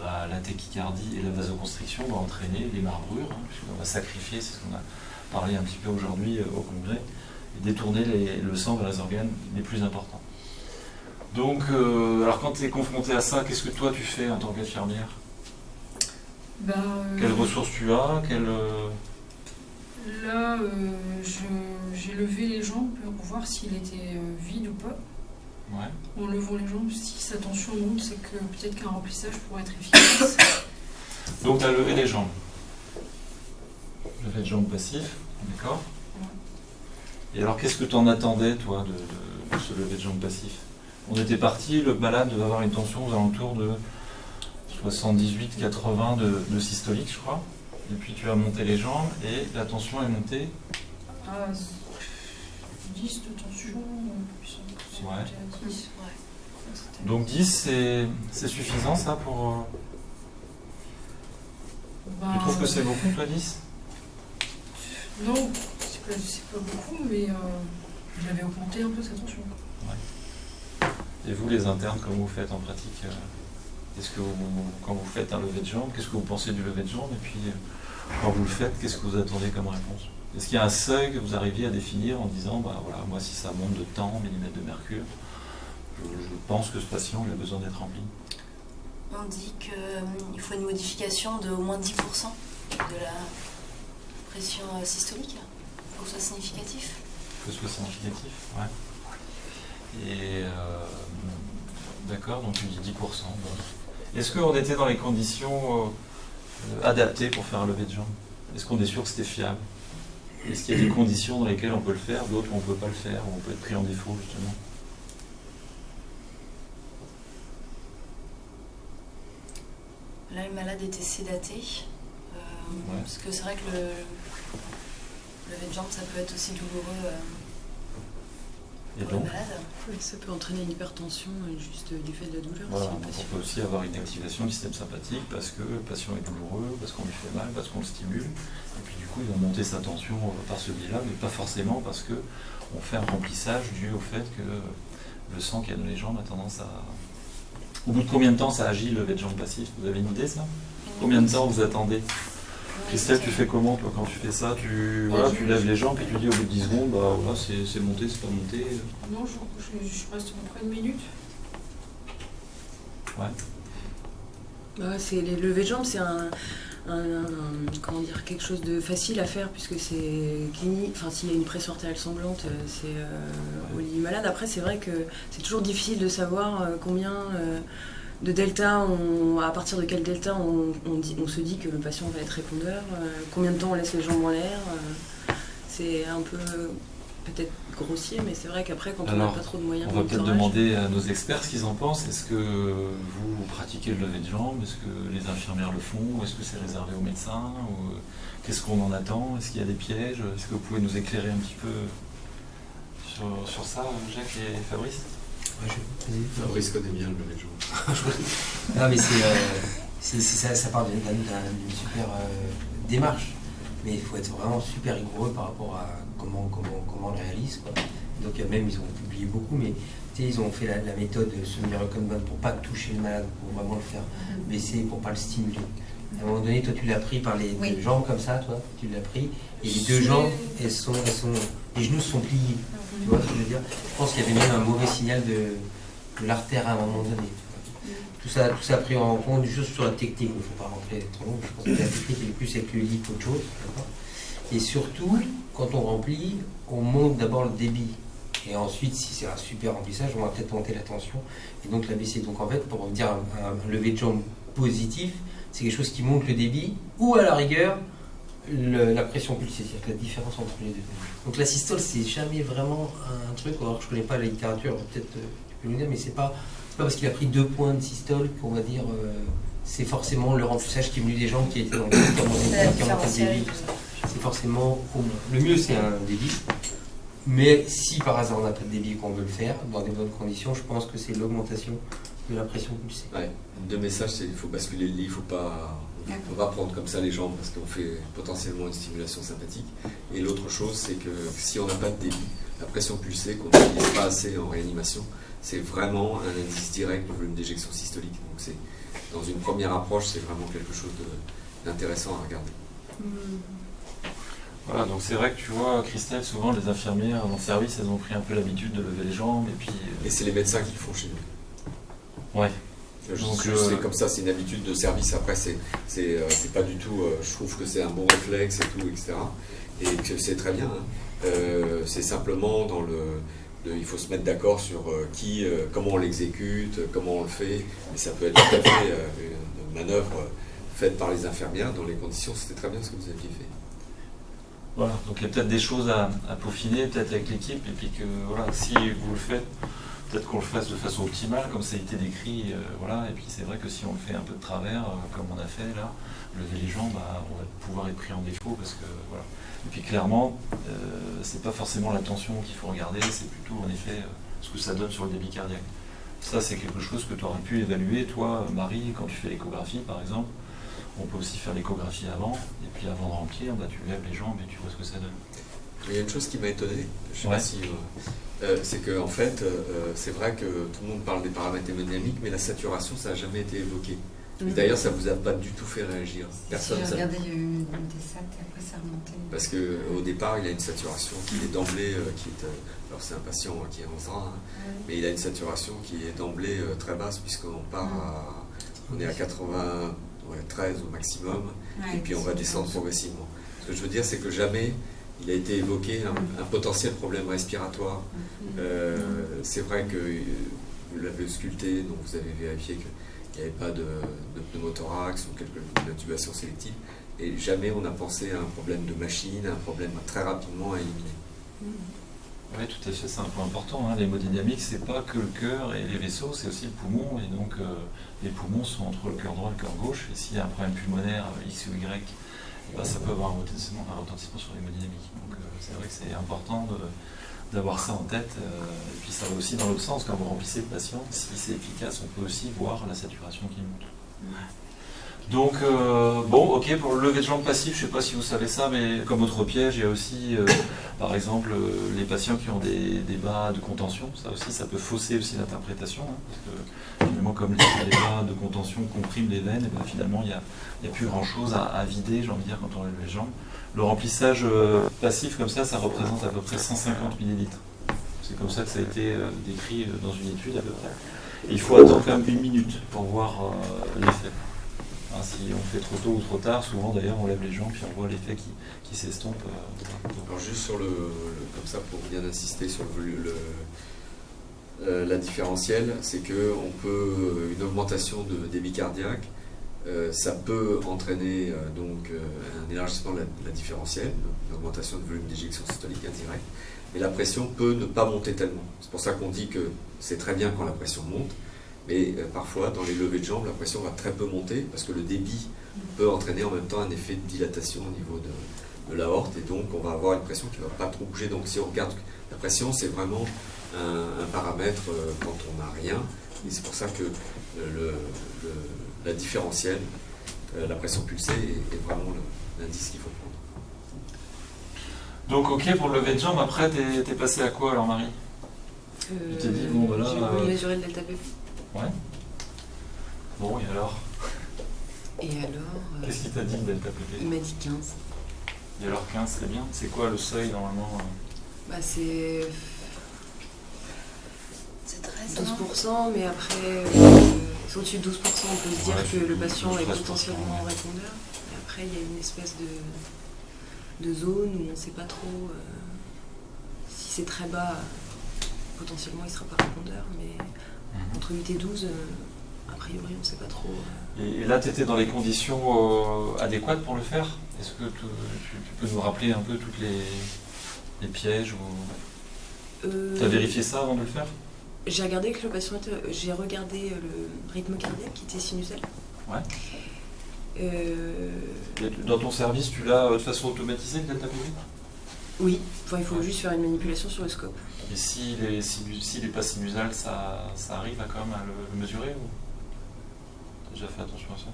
la tachycardie et la vasoconstriction vont entraîner les marbrures, hein, puisqu'on va sacrifier, c'est ce qu'on a parlé un petit peu aujourd'hui au congrès, et détourner le sang vers les organes les plus importants. Donc, alors quand tu es confronté à ça, qu'est-ce que toi tu fais en tant qu'infirmière? Quelles ressources tu as? Là, j'ai levé les jambes pour voir s'il était vide ou pas. Ouais. En levant les jambes, si sa tension monte, c'est que peut-être qu'un remplissage pourrait être efficace. Donc tu as levé les jambes. Levé de jambes passif, d'accord. Et alors, qu'est-ce que tu en attendais, toi, de ce lever de jambe passif? On était parti, le malade devait avoir une tension aux alentours de 78-80 de systolique, je crois. Et puis tu as monté les jambes et la tension est montée. 10 de tension, puis c'est Ouais. monté à 10. Ouais. Donc 10, c'est suffisant ça pour... Tu trouves que c'est beaucoup, toi, 10? Non, c'est pas beaucoup, mais j'avais augmenté un peu sa tension. Ouais. Et vous, les internes, comment vous faites en pratique? Est-ce que quand vous faites un lever de jambe, qu'est-ce que vous pensez du lever de jambe? Et puis, quand vous le faites, qu'est-ce que vous attendez comme réponse? Est-ce qu'il y a un seuil que vous arriviez à définir en disant, bah voilà, moi si ça monte de temps, millimètres de mercure, je pense que ce patient il a besoin d'être rempli? On dit qu'il faut une modification de au moins 10% de la pression systolique pour que ce soit significatif. Que ce soit significatif, ouais. Et d'accord, donc tu dis 10%. Bon. Est-ce qu'on était dans les conditions adaptées pour faire un lever de jambe? Est-ce qu'on est sûr que c'était fiable? Est-ce qu'il y a des conditions dans lesquelles on peut le faire, d'autres où on ne peut pas le faire, où on peut être pris en défaut, justement? Là, le malade était sédaté. Ouais. Parce que c'est vrai que le lever de jambe, ça peut être aussi douloureux Et pour le donc, malade. Oui, ça peut entraîner une hypertension juste du fait de la douleur. voilà, si le donc patient- on peut aussi avoir une activation du système sympathique parce que le patient est douloureux, parce qu'on lui fait mal, parce qu'on le stimule. Et puis du coup, il va monter sa tension par ce biais-là, mais pas forcément parce qu'on fait un remplissage dû au fait que le sang qu'il y a dans les jambes a tendance à... Au bout de combien de temps ça agit, le lever de jambe passif? Vous avez une idée, ça? Combien de temps vous attendez? Christelle, tu fais comment, toi, quand tu fais ça? Tu lèves les jambes et tu dis au bout de 10 secondes, bah voilà, c'est monté, c'est pas monté. Non, je reste à peu près une minute. Ouais. Bah, les levées de jambes, c'est comment dire, quelque chose de facile à faire puisque c'est clinique. Enfin, s'il y a une pression artérielle sanglante, c'est au lit du malade. Après, c'est vrai que c'est toujours difficile de savoir combien de delta, à partir de quel delta on se dit que le patient va être répondeur, combien de temps on laisse les jambes en l'air. C'est un peu peut-être grossier, mais c'est vrai qu'après, quand on n'a pas trop de moyens on de va peut-être monitorage- demander à nos experts ce qu'ils en pensent. Est-ce que vous pratiquez le lever de jambes? Est-ce que les infirmières le font? Est-ce que c'est réservé aux médecins? Ou qu'est-ce qu'on en attend? Est-ce qu'il y a des pièges? Est-ce que vous pouvez nous éclairer un petit peu sur ça, Jacques et Fabrice? Ouais, Fabrice connaît bien le lever de jambes. Non, mais ça part d'une super démarche. Mais il faut être vraiment super rigoureux par rapport à comment on le réalise, quoi. Donc même ils ont publié beaucoup, mais ils ont fait la méthode semi-recombinant pour pas toucher le malade, pour vraiment le faire baisser, pour pas le stimuler. À un moment donné, toi tu l'as pris par les deux jambes comme ça, toi, tu l'as pris, et les deux jambes, les genoux sont pliés. Tu vois ce que je veux dire? Je pense qu'il y avait même un mauvais signal de l'artère à un moment donné. Tout ça pris en compte, juste sur la technique, il ne faut pas rentrer trop long, je pense que la technique est plus avec le lit qu'autre chose. Et surtout, quand on remplit, on monte d'abord le débit. Et ensuite, si c'est un super remplissage, on va peut-être monter la tension et donc la baisser. Donc en fait, pour dire un lever de jambe positif, c'est quelque chose qui monte le débit ou à la rigueur la pression pulsée, c'est-à-dire la différence entre les deux. Donc la systole, c'est jamais vraiment un truc, alors je ne connais pas la littérature, peut-être tu peux nous dire, mais c'est pas parce qu'il a pris 2 points de systole qu'on va dire c'est forcément le remplissage qui est venu des jambes qui était dans le débit. C'est forcément au moins. Le mieux, c'est un débit. Mais si par hasard on n'a pas de débit et qu'on veut le faire dans des bonnes conditions, je pense que c'est l'augmentation de la pression pulsée. Ouais. Deux messages, c'est qu'il faut basculer le lit, il faut pas prendre comme ça les jambes parce qu'on fait potentiellement une stimulation sympathique. Et l'autre chose, c'est que si on n'a pas de débit, la pression pulsée qu'on n'utilise pas assez en réanimation, c'est vraiment un indice direct du volume d'éjection systolique. Donc c'est, dans une première approche, c'est vraiment quelque chose d'intéressant à regarder. Voilà, donc c'est vrai que tu vois, Christelle, souvent les infirmières dans le service, elles ont pris un peu l'habitude de lever les jambes et puis... Et c'est les médecins qui le font chez nous. Ouais. Donc, c'est comme ça, c'est une habitude de service. Après, c'est pas du tout. Je trouve que c'est un bon réflexe et tout, etc. Et que c'est très bien. Hein. C'est simplement dans il faut se mettre d'accord sur comment on l'exécute, comment on le fait. Et ça peut être tout à fait une manœuvre faite par les infirmières dans les conditions. C'était très bien ce que vous aviez fait. Voilà, donc il y a peut-être des choses à peaufiner, peut-être avec l'équipe, et puis que voilà, si vous le faites, peut-être qu'on le fasse de façon optimale, comme ça a été décrit, voilà, et puis c'est vrai que si on le fait un peu de travers, comme on a fait là, lever les jambes, on va pouvoir être pris en défaut, parce que voilà. Et puis clairement, c'est pas forcément la tension qu'il faut regarder, c'est plutôt en effet ce que ça donne sur le débit cardiaque. Ça, c'est quelque chose que tu aurais pu évaluer, toi, Marie, quand tu fais l'échographie, par exemple. On peut aussi faire l'échographie avant, et puis avant de remplir, tu lèves les jambes et tu vois ce que ça donne. Il y a une chose qui m'a étonné, je sais pas si, c'est que en fait, c'est vrai que tout le monde parle des paramètres hémodynamiques, mais la saturation, ça n'a jamais été évoqué. D'ailleurs, ça vous a pas du tout fait réagir. Personne. J'ai regardé, il y a eu des sats et après ça remontait. Parce qu'au départ, il a une saturation qui est d'emblée, alors c'est un patient qui est en SDRA, mais il a une saturation qui est d'emblée très basse, puisqu'on part on est à 93 au maximum, et puis on va descendre progressivement. Ce que je veux dire, c'est que jamais il a été évoqué un potentiel problème respiratoire. C'est vrai que vous l'avez ausculté, donc vous avez vérifié qu'il n'y avait pas de pneumothorax ou quelque intubation sélective, et jamais on a pensé à un problème de machine, un problème très rapidement à éliminer. Oui, tout à fait, c'est un point important. L'hémodynamique, c'est pas que le cœur et les vaisseaux, c'est aussi le poumon. Et donc, les poumons sont entre le cœur droit et le cœur gauche. Et s'il y a un problème pulmonaire, X ou Y, ça peut avoir un retentissement sur l'hémodynamique. Donc, c'est vrai que c'est important d'avoir ça en tête. Et puis, ça va aussi dans l'autre sens. Quand vous remplissez le patient, si c'est efficace, on peut aussi voir la saturation qui monte. Donc, bon, ok, pour le lever de jambes passif, je ne sais pas si vous savez ça, mais comme autre piège, il y a aussi, par exemple, les patients qui ont des bas de contention. Ça aussi, ça peut fausser aussi l'interprétation. Parce que finalement, comme les bas de contention compriment les veines, et bien, finalement, il n'y a plus grand-chose à vider, j'ai envie de dire, quand on lève les jambes. Le remplissage passif, comme ça représente à peu près 150 millilitres. C'est comme ça que ça a été décrit dans une étude, à peu près. Et il faut attendre quand même 1 minute pour voir l'effet. Si on fait trop tôt ou trop tard, souvent d'ailleurs on lève les jambes puis on voit l'effet qui s'estompe. Alors juste sur comme ça pour bien insister sur la différentielle, c'est que une augmentation de débit cardiaque, ça peut entraîner donc un élargissement de la différentielle, une augmentation de volume d'éjection systolique indirecte, mais la pression peut ne pas monter tellement. C'est pour ça qu'on dit que c'est très bien quand la pression monte. Mais parfois, dans les levées de jambes, la pression va très peu monter parce que le débit peut entraîner en même temps un effet de dilatation au niveau de l'aorte, et donc on va avoir une pression qui ne va pas trop bouger. Donc si on regarde la pression, c'est vraiment un paramètre quand on n'a rien, et c'est pour ça que la différentielle, la pression pulsée est vraiment l'indice qu'il faut prendre. Donc ok, pour le lever de jambes, après t'es passé à quoi alors, Marie? Tu t'es dit, bon voilà... J'ai voulu mesurer le delta PP. Ouais. Bon, et alors? Qu'est-ce qu'il t'a dit, le delta PP? Il m'a dit 15. Et alors 15, c'est bien? C'est quoi le seuil normalement? C'est 12%, mais après, au-dessus de 12%, on peut se dire que le patient est potentiellement répondeur. Et après, il y a une espèce de zone où on ne sait pas trop si c'est très bas, potentiellement il ne sera pas répondeur, mais entre 8 et 12, a priori, on ne sait pas trop. Et là, tu étais dans les conditions adéquates pour le faire? Est-ce que tu peux nous rappeler un peu toutes les pièges ou... Tu as vérifié ça avant de le faire? J'ai regardé que le patient j'ai regardé le rythme cardiaque qui était sinusal. Ouais. Dans ton service, tu l'as de façon automatisée, le delta PP? Oui, il faut juste faire une manipulation sur le scope. Et s'il n'est pas sinusal, ça arrive quand même à le mesurer ou t'as déjà fait attention à ça?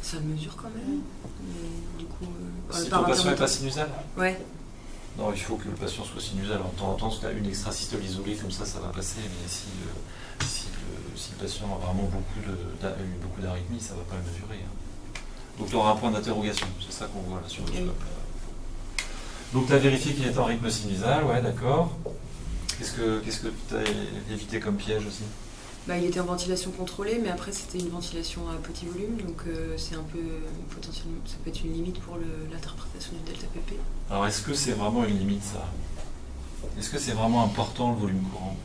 Ça le mesure quand même. Mais du coup, si ton patient n'est pas sinusal? Ouais. Non, il faut que le patient soit sinusal. En temps en temps, parce qu'une extrasystole isolée comme ça va passer. Mais si le patient a vraiment beaucoup d'arythmie, ça ne va pas le mesurer. Donc tu auras un point d'interrogation. C'est ça qu'on voit là sur le scope. Donc tu as vérifié qu'il était en rythme sinusal, ouais, d'accord. Qu'est-ce que tu as évité comme piège aussi? Il était en ventilation contrôlée, mais après c'était une ventilation à petit volume, donc c'est un peu potentiellement, ça peut être une limite pour l'interprétation du delta PP. Alors est-ce que c'est vraiment une limite ça? Est-ce que c'est vraiment important le volume courant?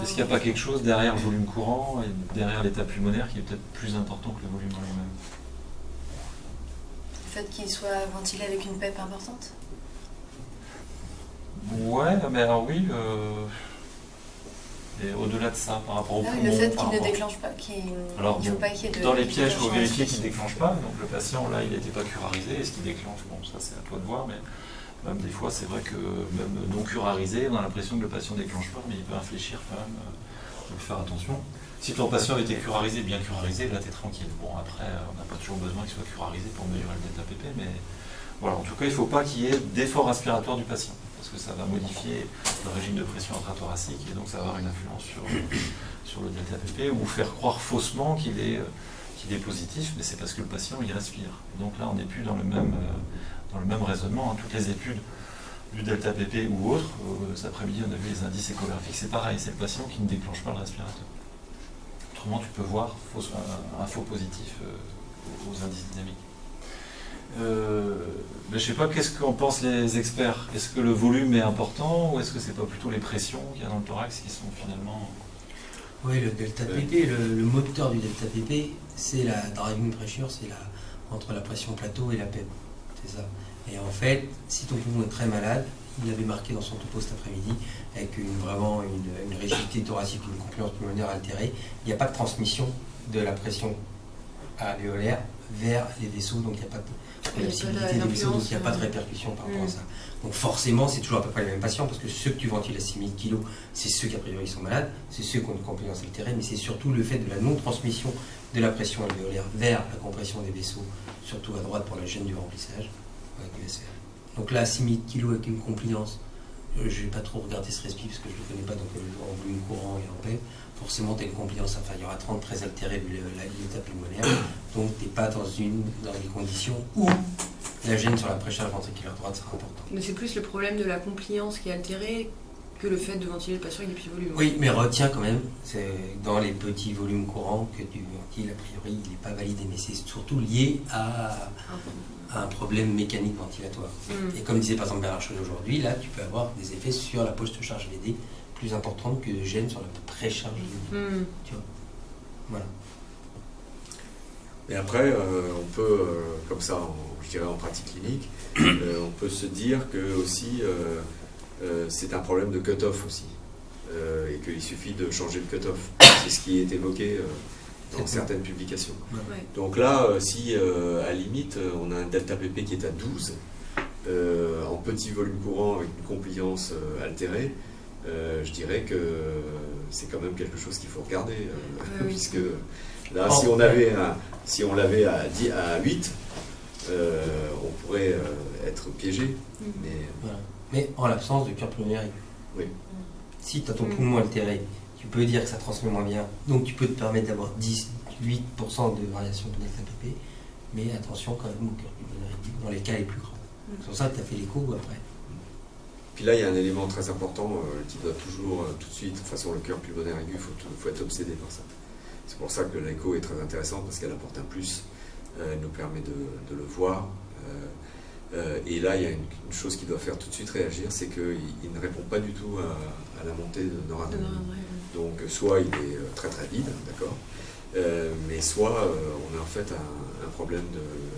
Est-ce qu'il n'y a pas quelque chose derrière le volume courant et derrière l'état pulmonaire qui est peut-être plus important que le volume en lui-même? Le fait qu'il soit ventilé avec une PEP importante? Ouais, mais alors oui, et au-delà de ça, par rapport au poumon... Le fait qu'il ne rapport... déclenche pas, Alors, il faut pas qu'il y ait de... Dans les pièges, il faut vérifier qu'il ne déclenche pas. Donc le patient, là, il n'était pas curarisé. Est-ce qu'il déclenche? Bon, ça c'est à toi de voir, mais même des fois, c'est vrai que même non curarisé, on a l'impression que le patient ne déclenche pas, mais il peut infléchir quand même. Il faut faire attention. Si ton patient avait été curarisé, bien curarisé, là, tu es tranquille. Bon, après, on n'a pas toujours besoin qu'il soit curarisé pour mesurer le delta PP, mais voilà, en tout cas, il ne faut pas qu'il y ait d'effort respiratoire du patient, parce que ça va modifier le régime de pression intrathoracique, et donc ça va avoir une influence sur le delta PP, ou faire croire faussement qu'il est positif, mais c'est parce que le patient, il respire. Donc là, on n'est plus dans le même raisonnement. Toutes les études du delta PP ou autres, cet après-midi, on a vu les indices échographiques, c'est pareil, c'est le patient qui ne déclenche pas le respirateur. Autrement, tu peux voir un faux positif aux indices dynamiques. Je ne sais pas, qu'est-ce qu'en pensent les experts? Est-ce que le volume est important ou est-ce que c'est pas plutôt les pressions qu'il y a dans le thorax qui sont finalement... Oui, le delta PP, le moteur du delta PP, c'est la driving pressure, c'est entre la pression plateau et la PEP. C'est ça. Et en fait, si ton poumon est très malade, il l'avait marqué dans son topo cet après-midi, avec vraiment une rigidité thoracique, une compliance pulmonaire altérée, il n'y a pas de transmission de la pression alvéolaire vers les vaisseaux, donc il n'y a pas de possibilité des vaisseaux, donc il n'y a pas de répercussion par rapport à ça. Donc forcément, c'est toujours à peu près les mêmes patients, parce que ceux que tu ventiles à 6000 kg, c'est ceux qui a priori sont malades, c'est ceux qui ont une compliance altérée, mais c'est surtout le fait de la non-transmission de la pression alvéolaire vers la compression des vaisseaux, surtout à droite pour la gêne du remplissage, qui va se faire. Donc là, à 6000 kg avec une compliance, je ne vais pas trop regarder ce respi parce que je ne le connais pas, donc en volume courant et en PEP, forcément tu as une compliance inférieure à 30, très altérée de l'état pulmonaire, donc tu n'es pas dans des conditions où la gêne sur la pression ventriculaire droite sera importante. Mais c'est plus le problème de la compliance qui est altérée que le fait de ventiler le patient avec des petits volumes. Oui, mais retiens quand même, c'est dans les petits volumes courants que tu ventiles, a priori, il n'est pas validé, mais c'est surtout lié à un problème mécanique ventilatoire. Et comme disait par exemple Bernard Chaudet aujourd'hui, là, tu peux avoir des effets sur la post-charge VD plus importantes que de gêne sur la pré-charge VD. Tu vois. Voilà. Et après, on peut, comme ça, je dirais en pratique clinique, on peut se dire que aussi c'est un problème de cut-off aussi, et qu'il suffit de changer le cut-off. C'est ce qui est évoqué dans certaines publications. Ouais. Donc là, si à la limite, on a un delta PP qui est à 12, en petit volume courant avec une compliance altérée, je dirais que c'est quand même quelque chose qu'il faut regarder, puisque là, si on l'avait à 8, on pourrait être piégé. Mais, voilà. Mais en l'absence de cœur pulmonaire aigu. Oui. Si tu as ton poumon altéré, tu peux dire que ça transmet moins bien, donc tu peux te permettre d'avoir 18% de variation de delta PP, mais attention quand même au cœur pulmonaire aigu, dans les cas les plus graves. C'est pour ça que tu as fait l'écho ou après. Puis là, il y a un élément très important qui doit toujours, tout de suite, de toute façon, le cœur pulmonaire aigu, il faut être obsédé par ça. C'est pour ça que l'écho est très intéressante, parce qu'elle apporte un plus, elle nous permet de le voir. Et là, il y a une chose qui doit faire tout de suite réagir, c'est qu'il ne répond pas du tout à la montée de noradrénaline. Donc, soit il est très très vide, d'accord, mais soit on a en fait un problème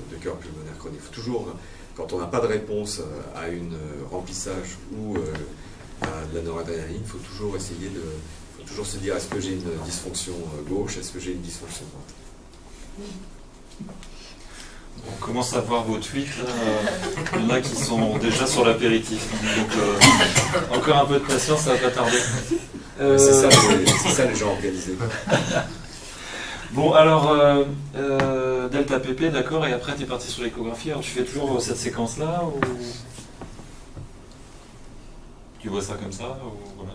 de cœur pulmonaire chronique. Il faut toujours, quand on n'a pas de réponse à un remplissage ou à de la noradrénaline, il faut toujours essayer faut toujours se dire, est-ce que j'ai une dysfonction gauche, est-ce que j'ai une dysfonction droite. On commence à voir vos tweets, il y en a qui sont déjà sur l'apéritif. Donc encore un peu de patience, ça va pas tarder. C'est ça les gens organisés. Bon, alors, delta PP, d'accord, et après tu es parti sur l'échographie. Alors tu fais toujours cette séquence-là ou tu vois ça comme ça ou voilà,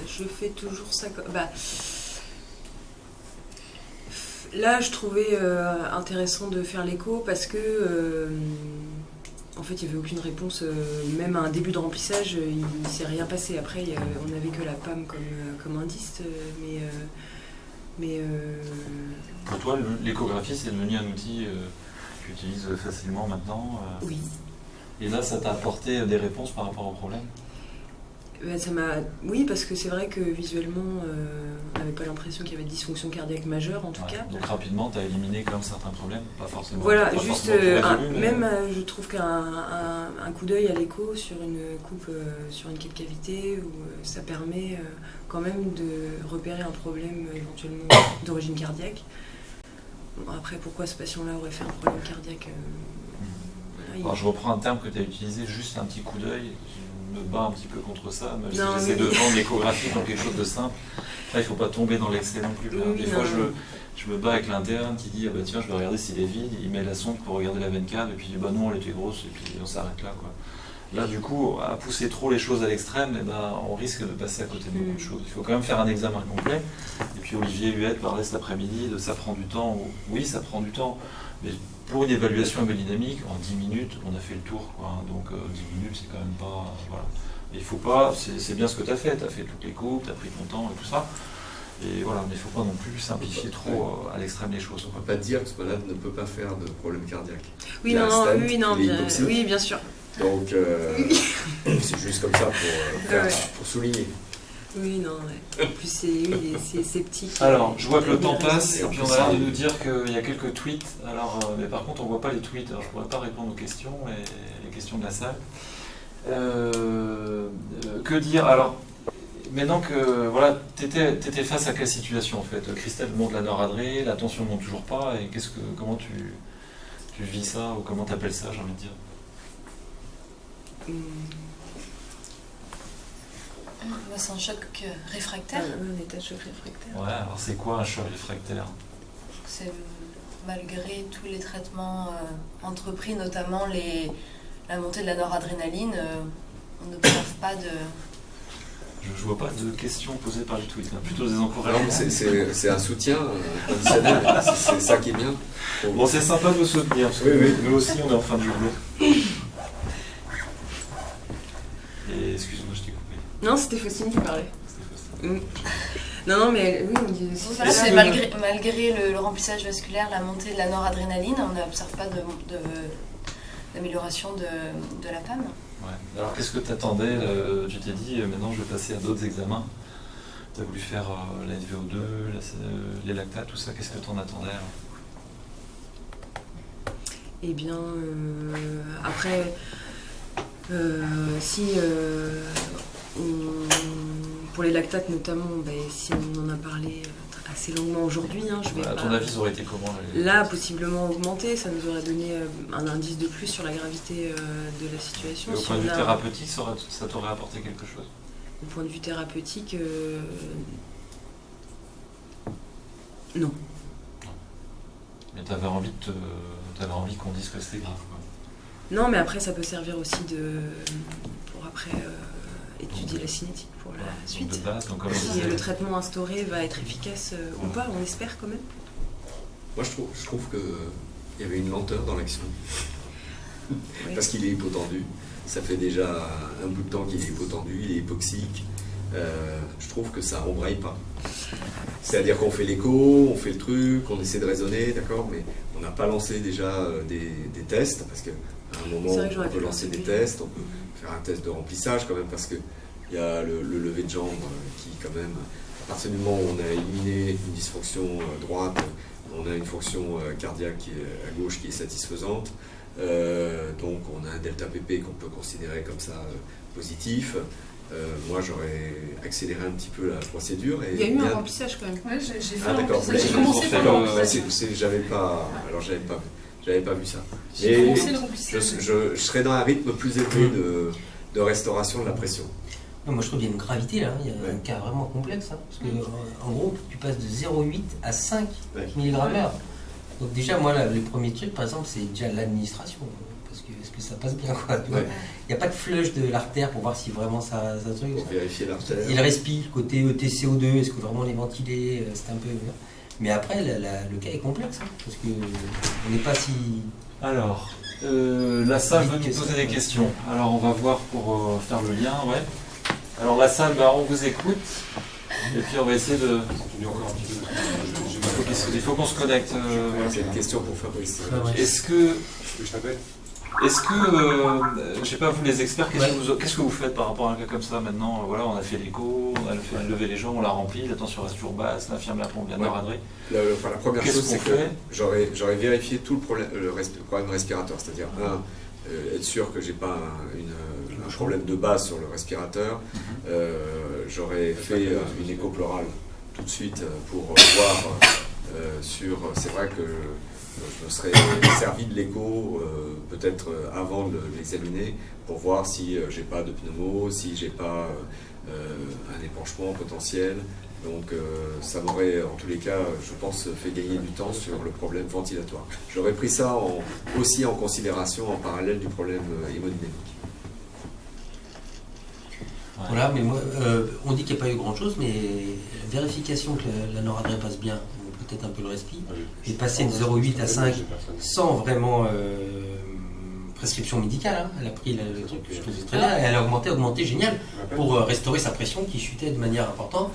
je fais toujours ça comme... Là, je trouvais intéressant de faire l'écho parce que, en fait, il n'y avait aucune réponse. Même à un début de remplissage, il ne s'est rien passé. Après, on n'avait que la PAM comme indice. Pour toi, l'échographie, c'est devenu un outil que tu utilises facilement maintenant. Oui. Et là, ça t'a apporté des réponses par rapport au problème? Oui, parce que c'est vrai que visuellement, on n'avait pas l'impression qu'il y avait de dysfonction cardiaque majeure en tout cas. Donc rapidement, tu as éliminé quand même certains problèmes, pas forcément. Voilà, pas juste, forcément tout résolu, même je trouve qu'un coup d'œil à l'écho sur une coupe, sur une quai de cavité, où ça permet quand même de repérer un problème éventuellement d'origine cardiaque. Bon, après, pourquoi ce patient-là aurait fait un problème cardiaque Alors, je reprends un terme que tu as utilisé, juste un petit coup d'œil. Je me bats un petit peu contre ça, même si j'essaie de vendre l'échographie comme quelque chose de simple. Là, il ne faut pas tomber dans l'excès non plus. Des fois, je me bats avec l'interne qui dit ah bah tiens, je vais regarder s'il est vide. Il met la sonde pour regarder la veine cave, et puis bah non, elle était grosse, et puis on s'arrête là, quoi. Là, du coup, à pousser trop les choses à l'extrême, eh ben, on risque de passer à côté de beaucoup de choses. Il faut quand même faire un examen complet. Et puis Olivier Huette parlait cet après-midi de ça prend du temps. Oui, ça prend du temps. Mais pour une évaluation hémodynamique, en 10 minutes, on a fait le tour, quoi. Donc 10 minutes, c'est quand même pas... Voilà. Il faut pas... C'est bien ce que tu as fait. Tu as fait toutes les coupes, tu as pris ton temps et tout ça. Et voilà, mais il ne faut pas non plus simplifier trop à l'extrême les choses. On ne peut pas dire que ce malade ne peut pas faire de problème cardiaque. Oui, oui, bien sûr. Donc, c'est juste comme ça pour souligner. Oui, non, ouais. En plus, c'est sceptique. Alors, je vois que le temps passe, et puis on a l'air de nous dire qu'il y a quelques tweets. Alors, mais par contre, on ne voit pas les tweets, alors je ne pourrais pas répondre aux questions, les questions de la salle. Que dire? Alors, maintenant que, voilà, t'étais face à quelle situation, en fait? Christelle monte la noradré, la tension ne monte toujours pas, et comment tu vis ça, ou comment tu appelles ça, j'ai envie de dire? C'est un choc réfractaire. Un état de choc réfractaire. Ouais, alors c'est quoi un choc réfractaire? C'est malgré tous les traitements entrepris, notamment la montée de la noradrénaline, on n'observe pas de... Je vois pas de questions posées par le tweet, hein, plutôt des encouragements. C'est un soutien conditionnel, c'est ça qui est bien. Bon, c'est sympa de nous soutenir, parce que nous aussi on est en fin de journée. Et excuse-moi, je t'ai coupé. Non, c'était Faustine qui parlait. Non, mais oui, on dit... Voilà, c'est malgré le remplissage vasculaire, la montée de la noradrénaline, on n'observe pas d'amélioration de la PAM. Ouais. Alors qu'est-ce que tu attendais? Tu t'es dit, maintenant je vais passer à d'autres examens. Tu as voulu faire la SVO2, les lactates, tout ça. Qu'est-ce que tu en attendais? Eh bien, après... pour les lactates notamment, si on en a parlé assez longuement aujourd'hui, je vais à ton avis, ça aurait été comment là, possiblement augmenté, ça nous aurait donné un indice de plus sur la gravité de la situation. Et au point de vue thérapeutique, ça t'aurait apporté quelque chose? Au point de vue thérapeutique, non. Mais tu avais envie qu'on dise que c'était grave, quoi. Non, mais après, ça peut servir aussi pour après étudier la cinétique pour la suite. De base, donc, si le traitement instauré va être efficace ou pas, on espère quand même. Moi, je trouve qu'il y avait une lenteur dans l'action. Oui. Parce qu'il est hypotendu. Ça fait déjà un bout de temps qu'il est hypotendu, il est hypoxique. Je trouve que ça embraye pas. C'est-à-dire qu'on fait l'écho, on fait le truc, on essaie de raisonner, d'accord, mais on n'a pas lancé déjà des tests, parce qu'à un moment, on peut lancer des tests, on peut faire un test de remplissage quand même, parce qu'il y a le lever de jambe qui, quand même, à partir du moment où on a éliminé une dysfonction droite, on a une fonction cardiaque à gauche qui est satisfaisante, donc on a un delta PP qu'on peut considérer comme ça positif. Moi, j'aurais accéléré un petit peu la procédure. Et il y a eu un remplissage quand même. Ouais, j'ai fait un remplissage. J'ai commencé par le remplissage. J'avais pas vu ça. J'ai commencé le remplissage. Je serais dans un rythme plus élevé de restauration de la pression. Non, moi, je trouve qu'il y a une gravité là. Il y a un cas vraiment complexe. Parce que, en gros, tu passes de 0,8 à 5 mg/h. Donc, déjà, moi, les premiers trucs, par exemple, c'est déjà l'administration. Est-ce que ça passe bien, quoi? Il n'y a pas de flush de l'artère pour voir si vraiment ça truc. Pour vérifier l'artère. Il respire, côté ETCO2, est-ce que vraiment on est ventilé? C'est un peu... Mais après, le cas est complexe, parce qu'on n'est pas si... Alors, la salle veut nous poser des questions. Alors, on va voir pour faire le lien, ouais. Alors, la salle, on vous écoute. Et puis, on va essayer de... Il faut qu'on se connecte. C'est une question pour Fabrice. Est-ce que... Je t'appelle. Est-ce que, je sais pas, vous les experts, qu'est-ce que vous faites par rapport à un cas comme ça maintenant? Voilà, on a fait l'écho, on a fait lever les gens, on l'a rempli, la tension reste toujours basse, l'infirmière pompe vient de noradrer. La première chose, c'est que j'aurais vérifié tout le problème respiratoire, c'est-à-dire être sûr que j'ai pas un problème de base sur le respirateur. J'aurais fait une écho pleurale tout de suite pour voir c'est vrai que je me serais servi de l'écho peut-être avant de l'examiner pour voir si j'ai pas de pneumo, si j'ai pas un épanchement potentiel. Donc ça m'aurait en tous les cas, je pense, fait gagner du temps sur le problème ventilatoire. J'aurais pris ça aussi en considération en parallèle du problème hémodynamique. Voilà, mais moi, on dit qu'il n'y a pas eu grand-chose, mais la vérification que la noradrée passe bien, peut-être un peu le respi, et passer de 0,8 à 5 sans vraiment prescription médicale, hein. Elle a pris le truc que je faisais très bien, et elle a augmenté, génial, pour restaurer sa pression qui chutait de manière importante.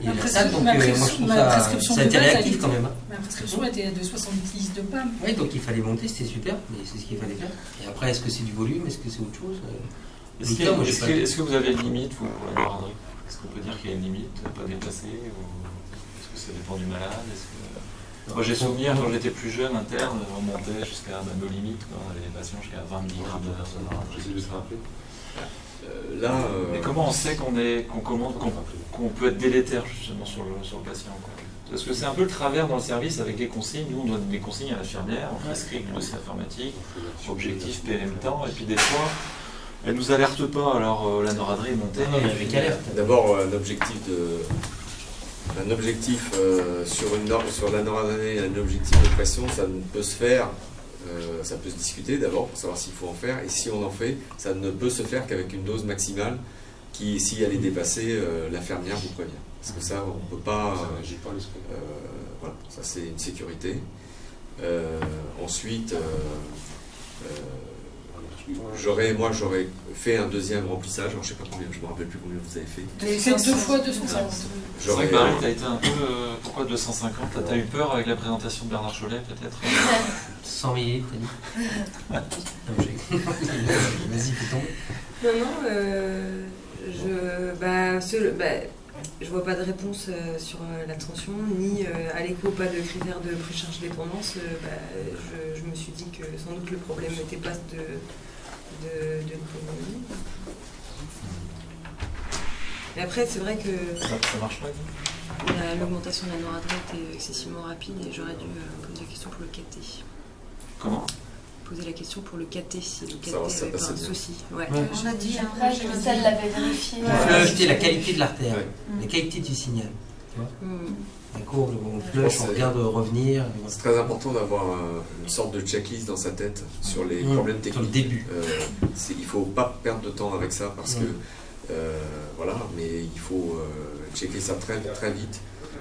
Et la salle, donc moi je trouve ça a été réactif quand même. Hein. Ma prescription était de 70 de PAM. Oui, donc il fallait monter, c'était super, mais c'est ce qu'il fallait faire. Et après, est-ce que c'est du volume, est-ce que c'est autre chose? Est-ce que vous avez une limite, vous, à noradrée? Est-ce qu'on peut dire qu'il y a une limite, pas dépassée, ou est-ce que ça dépend du malade? Moi j'ai souvenir quand j'étais plus jeune, interne, on montait jusqu'à nos limites, quand les patients jusqu'à 20 mg de mais comment on sait qu'on peut être délétère justement sur le patient, quoi? Parce que c'est un peu le travers dans le service avec les consignes. Nous on donne des consignes à l'infirmière, on prescrit le dossier informatique, objectif, PM temps, et puis des fois elle nous alerte pas, alors la noradrée est montée. D'abord un objectif sur la noradrée, un objectif de pression, ça ne peut se faire, ça peut se discuter d'abord pour savoir s'il faut en faire, et si on en fait, ça ne peut se faire qu'avec une dose maximale qui, si elle est dépassée, l'infirmière vous prévient. Parce que ça, on ne peut pas... voilà, ça c'est une sécurité. Ensuite, j'aurais fait un deuxième remplissage, alors je ne sais pas combien, je ne me rappelle plus combien vous avez fait. C'est 2 fois 250. C'est vrai que Marie, tu as été un peu. Pourquoi 250? Tu as eu peur avec la présentation de Bernard Cholet, peut-être? 100 000, t'as dit. Vas-y, fais tomber. Je vois pas de réponse sur la tension, ni à l'écho, pas de critères de précharge dépendance. Je me suis dit que sans doute le problème n'était pas de pneumonie. Et après, c'est vrai que ça marche pas. L'augmentation de la noradrée était excessivement rapide et j'aurais dû poser la question pour le KT. Comment? Poser la question pour le KT, si le KT avait pas un souci. Ouais. On a dit après, Christelle l'avait vérifié. On flush, la qualité de l'artère, la qualité du signal. Tu vois, la courbe, on flush, on regarde revenir. C'est très important d'avoir une sorte de checklist dans sa tête sur les problèmes techniques. Sur le début. Il ne faut pas perdre de temps avec ça parce que voilà, mais il faut checker ça très, très vite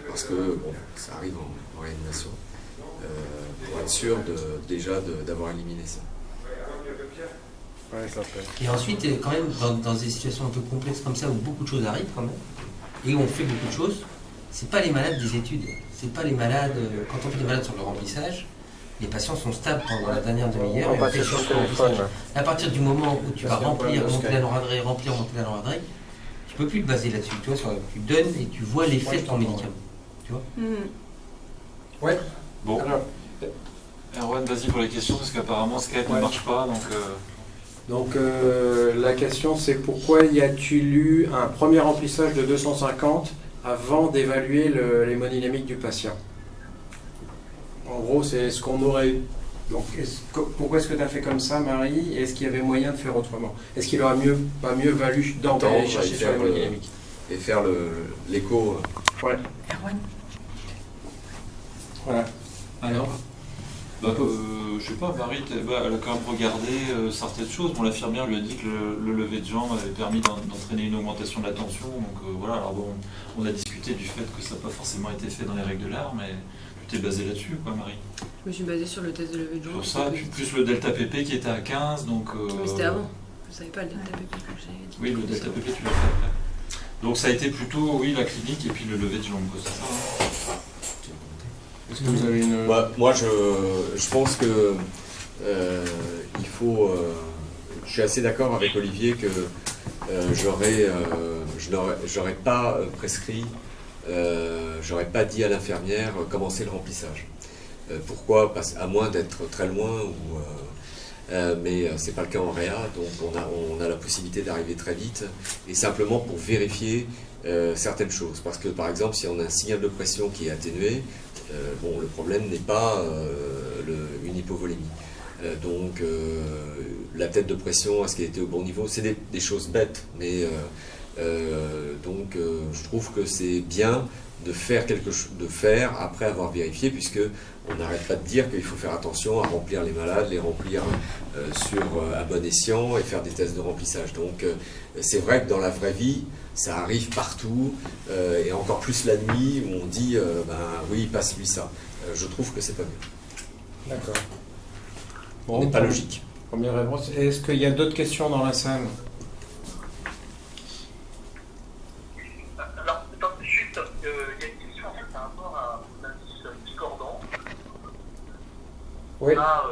parce que bon, ça arrive en réanimation. Pour être sûr d'avoir éliminé ça. Et ensuite, quand même, dans des situations un peu complexes comme ça, où beaucoup de choses arrivent quand même, et où on fait beaucoup de choses, c'est pas les malades des études. C'est pas les malades, quand on fait des malades sur le remplissage, les patients sont stables pendant la dernière demi-heure. À partir du moment où tu vas remplir, monter la noradrée, monter la noradrée, tu peux plus te baser là-dessus. Tu vois, tu donnes et tu vois l'effet de ton médicament. Tu vois. Ouais. Bon. Erwan, vas-y pour les questions, parce qu'apparemment Skype ne marche pas. Donc la question c'est pourquoi y a-t-il eu un premier remplissage de 250 avant d'évaluer l'hémodynamique du patient? En gros, c'est ce qu'on aurait... Donc, pourquoi est-ce que tu as fait comme ça, Marie? Est-ce qu'il y avait moyen de faire autrement? Est-ce qu'il aurait pas mieux valu d'emblée aller chercher sur l'hémodynamique et faire l'écho? Ouais. Erwan. Voilà. Alors je sais pas, Marie, elle a quand même regardé certaines choses. Bon, l'infirmière lui a dit que le lever de jambe avait permis d'entraîner une augmentation de la tension. Donc voilà, alors bon, on a discuté du fait que ça n'a pas forcément été fait dans les règles de l'art, mais tu t'es basé là-dessus, quoi, Marie? Je me suis basée sur le test de lever de jambe. Sur ça, plus le delta PP qui était à 15, donc... Mais c'était avant, je ne savais pas le delta PP que j'avais dit. Oui, le delta PP, tu l'as fait après. Donc ça a été plutôt, oui, la clinique et puis le lever de jambe, quoi, c'est ça. Est-ce que vous avez une... Moi, je pense que il faut... je suis assez d'accord avec Olivier que j'aurais pas prescrit, j'aurais pas dit à l'infirmière commencer le remplissage. Pourquoi? À moins d'être très loin, mais c'est pas le cas en réa, donc on a la possibilité d'arriver très vite, et simplement pour vérifier certaines choses. Parce que par exemple, si on a un signal de pression qui est atténué, le problème n'est pas une hypovolémie. Donc la tête de pression, est-ce qu'elle était au bon niveau? C'est des choses bêtes, mais je trouve que c'est bien de faire après avoir vérifié, puisque on n'arrête pas de dire qu'il faut faire attention à remplir les malades, les remplir à bon escient et faire des tests de remplissage. Donc c'est vrai que dans la vraie vie, ça arrive partout, et encore plus la nuit où on dit oui, passe-lui ça. Je trouve que c'est pas bien. D'accord. On n'est pas logique. Première réponse. Est-ce qu'il y a d'autres questions dans la salle? Alors, juste, il y a une question en fait par rapport à l'indice discordant. Oui. On a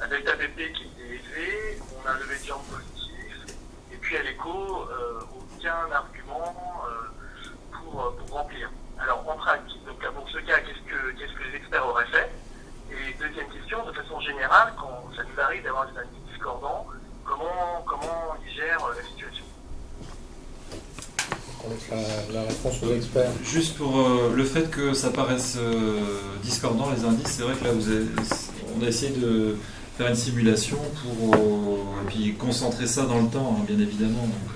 un delta BP qui est élevé, on a un levé de jambe positif, et puis à l'écho, aucun argument pour remplir. Alors, en pratique, donc pour ce cas, qu'est-ce que les experts auraient fait? Et deuxième question, de façon générale, quand ça nous arrive d'avoir des indices discordants, comment ils gèrent la situation? On laisse la réponse aux experts. Juste pour le fait que ça paraisse discordant, les indices, c'est vrai que là, on a essayé de faire une simulation pour et puis concentrer ça dans le temps, bien évidemment. Donc,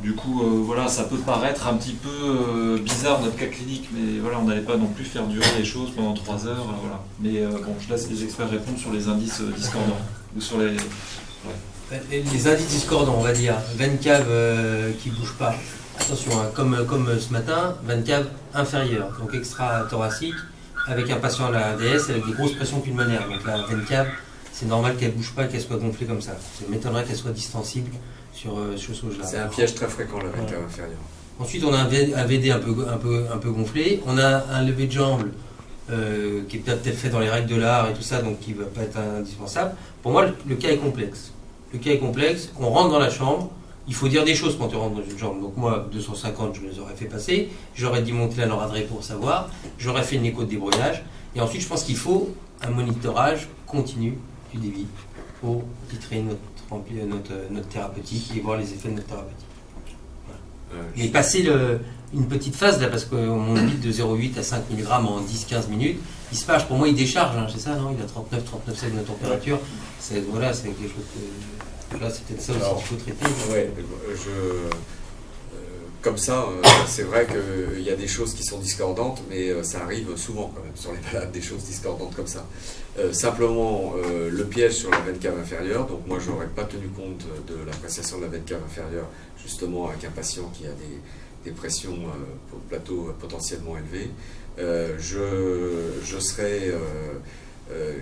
du coup, ça peut paraître un petit peu bizarre notre cas clinique, mais voilà, on n'allait pas non plus faire durer les choses pendant 3 heures. Voilà. Mais je laisse les experts répondre sur les indices discordants ou sur les. Ouais. Les indices discordants, on va dire, veine cave qui ne bouge pas. Attention, hein, comme ce matin, veine cave inférieure, donc extra-thoracique, avec un patient à la ADS avec des grosses pressions pulmonaires. Donc la veine cave, c'est normal qu'elle ne bouge pas, qu'elle soit gonflée comme ça. Ça m'étonnerait qu'elle soit distensible sur ce chose-là. C'est un piège très fréquent, la veine cave inférieure. Ensuite, on a un VD un peu gonflé. On a un lever de jambe qui est peut-être fait dans les règles de l'art et tout ça, donc qui ne va pas être indispensable. Pour moi, le cas est complexe. Le cas est complexe. On rentre dans la chambre. Il faut dire des choses quand tu rentres dans une chambre. Donc moi, 250, je les aurais fait passer. J'aurais démonté la noradrée pour savoir. J'aurais fait une écho de débrouillage. Et ensuite, je pense qu'il faut un monitorage continu du débit pour titrer notre thérapeutique et voir les effets de notre thérapeutique. Voilà. Mais passer une petite phase là, parce qu'on monte vite de 0,8 à 5 mg en 10-15 minutes, il se passe, pour moi il décharge, hein, c'est ça, non? Il a 39,7 de température. C'est quelque chose que... Là, c'est peut-être ça aussi qu'il faut traiter. Ouais, comme ça, c'est vrai qu'il y a des choses qui sont discordantes, mais ça arrive souvent quand même sur les malades, des choses discordantes comme ça. Simplement, le piège sur la veine cave inférieure, donc moi je n'aurais pas tenu compte de l'appréciation de la veine cave inférieure, justement avec un patient qui a des pressions au plateau potentiellement élevées. Je serais...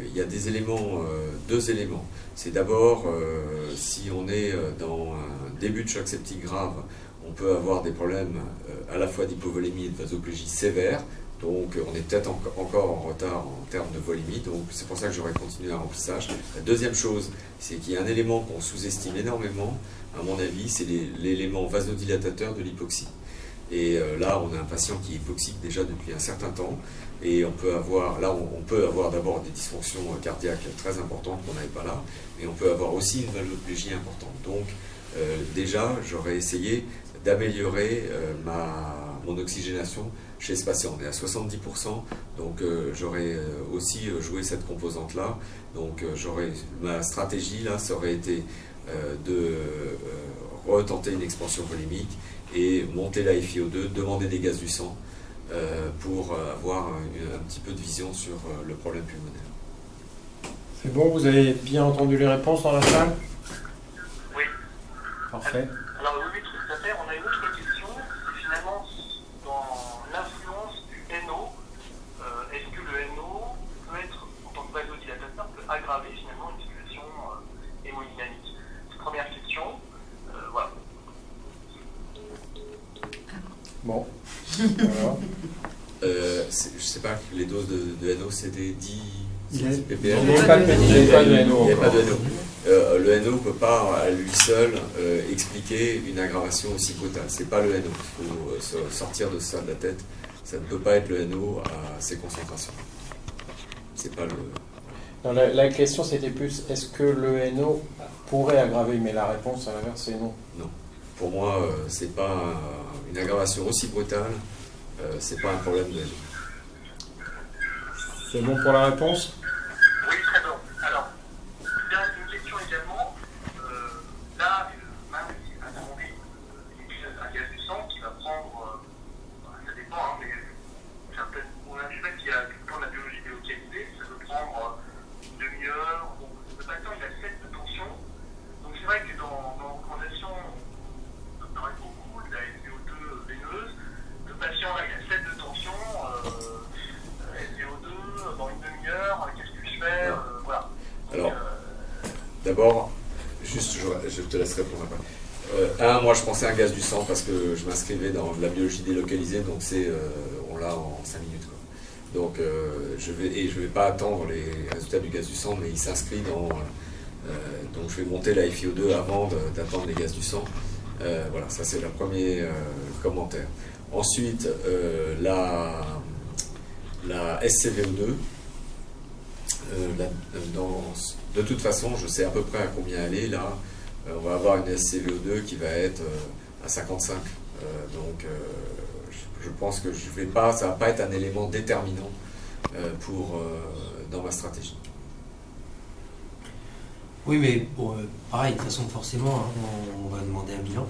il y a des éléments, 2 éléments. C'est d'abord, si on est dans un début de choc septique grave, on peut avoir des problèmes à la fois d'hypovolémie et de vasoplégie sévère. Donc on est peut-être encore en retard en termes de volémie. Donc c'est pour ça que j'aurais continué un remplissage. La deuxième chose, c'est qu'il y a un élément qu'on sous-estime énormément, à mon avis, c'est l'élément vasodilatateur de l'hypoxie. Et là, on a un patient qui est hypoxique déjà depuis un certain temps. Et on peut avoir d'abord des dysfonctions cardiaques très importantes qu'on n'avait pas là, mais on peut avoir aussi une vasoplégie importante. Donc déjà, j'aurais essayé d'améliorer mon oxygénation chez ce patient. On est à 70%, donc j'aurais aussi joué cette composante-là. Donc ma stratégie là, ça aurait été de retenter une expansion volémique et monter la FiO2, demander des gaz du sang, pour avoir un petit peu de vision sur le problème pulmonaire. C'est bon, vous avez bien entendu les réponses dans la salle? Oui. Parfait. Alors oui, tout à fait. On a une autre question, c'est finalement dans l'influence du NO. Est-ce que le NO peut être, en tant que vasodilatateur, peut aggraver finalement une situation hémodynamique? Première question. Voilà. Bon. je ne sais pas, les doses de NO, c'était 10 ppm. Il n'y a pas de NO. Il n'y a pas de NO. Le NO ne peut pas, à lui seul, expliquer une aggravation aussi brutale. Ce n'est pas le NO. Il faut sortir de ça de la tête. Ça ne peut pas être le NO à ces concentrations. C'est pas le... Non, la question c'était plus, est-ce que le NO pourrait aggraver? Mais la réponse à l'inverse c'est non. Non. Pour moi, c'est pas une aggravation aussi brutale, c'est pas un problème de NO. C'est bon pour la réponse? Oui, très bien. Alors, il y a une question également. Là, Marie a demandé un gaz du sang qui va prendre, ça dépend, hein, mais on a fait qu'il y a tout le temps de la biologie délocalisée, ça peut prendre une demi-heure. Bon, le patient il a 7 de tension, donc c'est vrai que dans nos recommandations, on travaille beaucoup de la SVO2 veineuse. Le patient là, il a 7 de tension, SVO2 dans une demi-heure, qu'est-ce que je fais, voilà. Alors, d'abord, juste, je te laisse répondre après. Moi, je pensais à un gaz du sang parce que je m'inscrivais dans la biologie délocalisée, donc on l'a en 5 minutes. Quoi. Donc, je vais pas attendre les résultats du gaz du sang, mais il s'inscrit dans... donc, je vais monter la FiO2 avant d'attendre les gaz du sang. Voilà, ça c'est le premier commentaire. Ensuite, la SCVO2, de toute façon, je sais à peu près à combien elle est. Là, on va avoir une SCVO2 qui va être à 55. Donc, je pense que ça ne va pas être un élément déterminant dans ma stratégie. Oui, mais bon, pareil, de toute façon, forcément, hein, on va demander un bilan.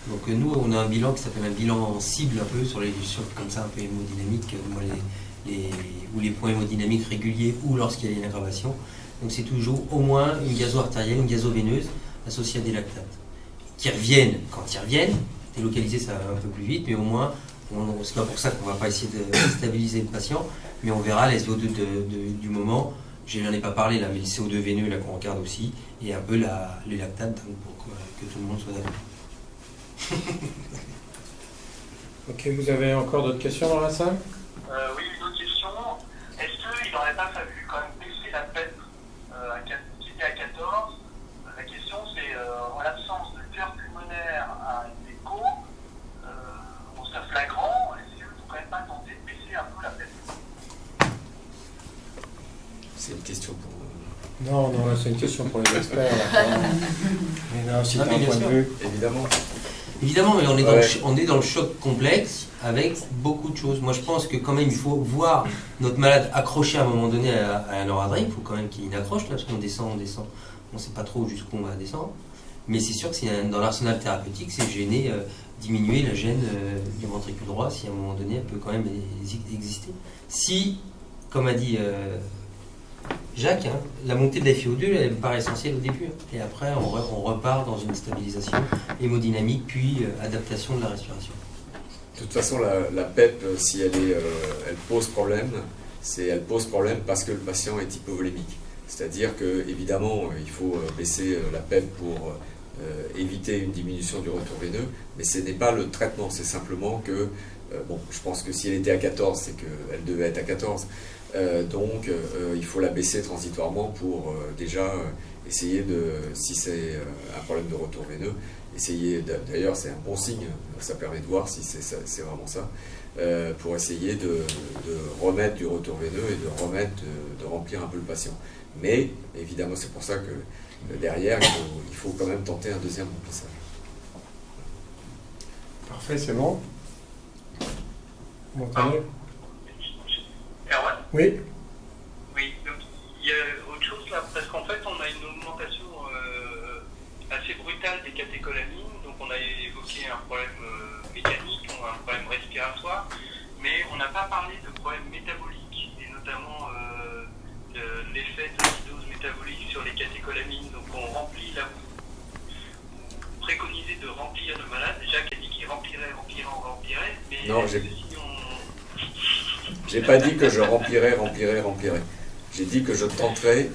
Donc nous, on a un bilan qui s'appelle un bilan cible un peu sur les chocs comme ça, un peu hémodynamiques, ou les points hémodynamiques réguliers, ou lorsqu'il y a une aggravation. Donc c'est toujours au moins une gazo-artérielle, une gazo-veineuse associée à des lactates. Qui reviennent, quand ils reviennent, délocaliser ça va un peu plus vite, mais au moins, c'est pas pour ça qu'on va pas essayer de stabiliser le patient, mais on verra les SVO2 du moment. Je n'en ai pas parlé là, mais le CO2 veineux là qu'on regarde aussi, et un peu les lactates pour que tout le monde soit d'accord. Ok, vous avez encore d'autres questions dans la salle? Oui, une autre question. Est-ce qu'il n'aurait pas fallu quand même baisser la PEP qui était à 14? La question c'est, en l'absence de cœur pulmonaire à une écho, on serait flagrant, est-ce que vous ne pourriez pas tenter de baisser un peu la PEP? C'est une question pour... Non, là, c'est une question pour les experts. Mais non, c'est un point de vue. Évidemment, mais on est dans le choc complexe avec beaucoup de choses. Moi, je pense que quand même, il faut voir notre malade accroché à un moment donné à un noradrénalique. Il faut quand même qu'il y ait une accroche, là, parce qu'on descend. On ne sait pas trop jusqu'où on va descendre. Mais c'est sûr que dans l'arsenal thérapeutique, c'est gêner, diminuer la gêne du ventricule droit, si à un moment donné, elle peut quand même exister. Si, comme a dit Jacques, hein, la montée de la FiO2, elle me paraît essentielle au début. Et après, on repart dans une stabilisation hémodynamique, puis adaptation de la respiration. De toute façon, la PEP, si elle pose problème, elle pose problème parce que le patient est hypovolémique. C'est-à-dire que, évidemment, il faut baisser la PEP pour éviter une diminution du retour veineux, mais ce n'est pas le traitement, c'est simplement que, je pense que si elle était à 14, c'est qu'elle devait être à 14. Donc, il faut la baisser transitoirement pour déjà essayer si c'est un problème de retour veineux, d'ailleurs c'est un bon signe, ça permet de voir si c'est vraiment ça, pour essayer de remettre du retour veineux et de remplir un peu le patient. Mais, évidemment, c'est pour ça que derrière, il faut quand même tenter un deuxième remplissage. Parfait, c'est bon. Vous m'entendez? Erwan? Oui. Oui, donc il y a autre chose là, parce qu'en fait on a une augmentation assez brutale des catécholamines, donc on a évoqué un problème mécanique, un problème respiratoire, mais on n'a pas parlé de problème métabolique, et notamment de l'effet de l'acidose métabolique sur les catécholamines. Donc on remplit là, vous préconisez de remplir le malade. Jacques a dit qu'il remplirait, mais non, j'ai pas dit que je remplirais. J'ai dit que je tenterais,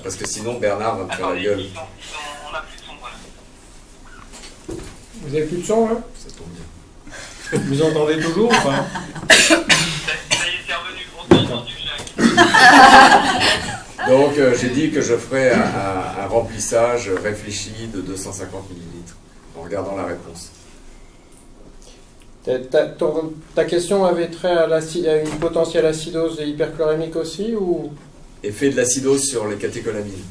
parce que sinon Bernard va me faire la gueule. On n'a plus de son, voilà. Vous avez plus de son, là? Ça tombe bien. Vous entendez toujours ou pas? Ça y est, c'est revenu. On t'a entendu, Jacques. Donc j'ai dit que je ferai un remplissage réfléchi de 250 millilitres en regardant la réponse. Ta question avait trait à une potentielle acidose et hyperchlorémique aussi ou... Effet de l'acidose sur les catécholamines.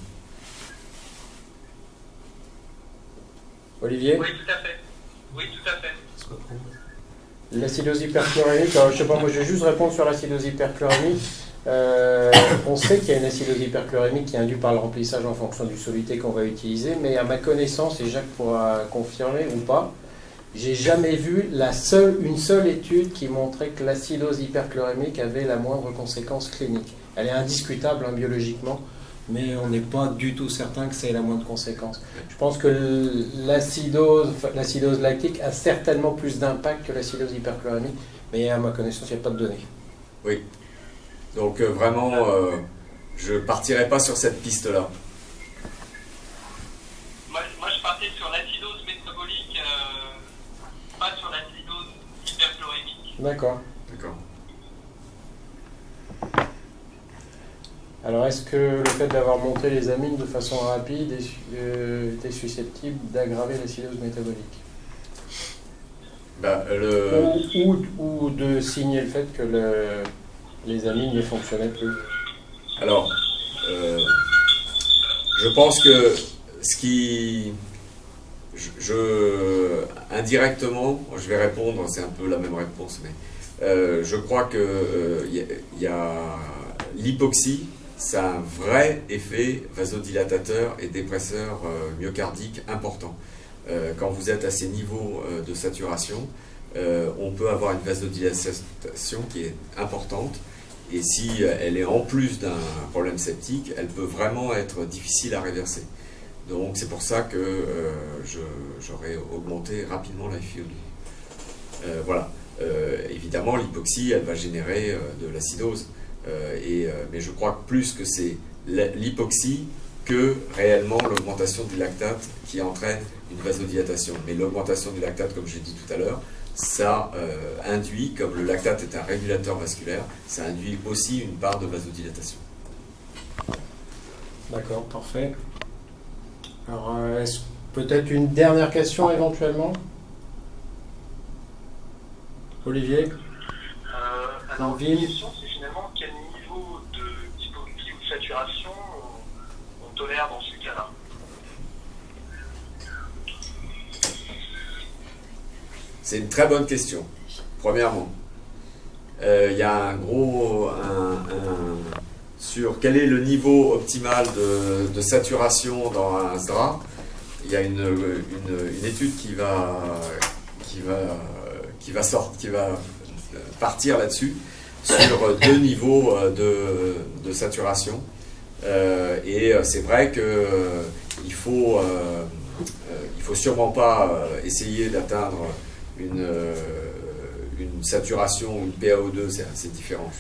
Olivier? Oui, tout à fait. Oui, tout à fait. L'acidose hyperchlorémique, alors, je sais pas, moi je vais juste répondre sur l'acidose hyperchlorémique. On sait qu'il y a une acidose hyperchlorémique qui est induite par le remplissage en fonction du soluté qu'on va utiliser, mais à ma connaissance, et Jacques pourra confirmer ou pas, j'ai jamais vu une seule étude qui montrait que l'acidose hyperchlorémique avait la moindre conséquence clinique. Elle est indiscutable biologiquement, mais on n'est pas du tout certain que c'est la moindre conséquence. Je pense que l'acidose lactique a certainement plus d'impact que l'acidose hyperchlorémique, mais à ma connaissance, il n'y a pas de données. Oui. Donc vraiment, je partirai pas sur cette piste-là. Moi, je partais sur l'acidose métabolique, pas sur l'acidose hyperchlorémique. D'accord. D'accord. Alors, est-ce que le fait d'avoir monté les amines de façon rapide était susceptible d'aggraver l'acidose métabolique? Ou de signer le fait que les amines ne fonctionnaient plus? Alors, je pense que ce qui... indirectement, je vais répondre, c'est un peu la même réponse, mais je crois que y a l'hypoxie, ça a un vrai effet vasodilatateur et dépresseur myocardique important. Quand vous êtes à ces niveaux de saturation, on peut avoir une vasodilatation qui est importante, et si elle est en plus d'un problème septique, elle peut vraiment être difficile à réverser. Donc c'est pour ça que j'aurais augmenté rapidement la FiO2. Voilà. Évidemment, l'hypoxie, elle va générer de l'acidose. Mais je crois que plus que c'est l'hypoxie que réellement l'augmentation du lactate qui entraîne une vasodilatation. Mais l'augmentation du lactate, comme j'ai dit tout à l'heure, ça induit, comme le lactate est un régulateur vasculaire, ça induit aussi une part de vasodilatation. D'accord, parfait. Alors, est-ce peut-être une dernière question éventuellement? Olivier? Alors, la question, c'est finalement quel niveau d'hypoxie ou de saturation on tolère dans ce cas-là? C'est une très bonne question. Premièrement, il y a sur quel est le niveau optimal de saturation dans un SDRA. Il y a une étude qui va partir là-dessus sur 2 niveaux de saturation. Et c'est vrai qu'il faut sûrement pas essayer d'atteindre une saturation ou une PaO2, c'est différent,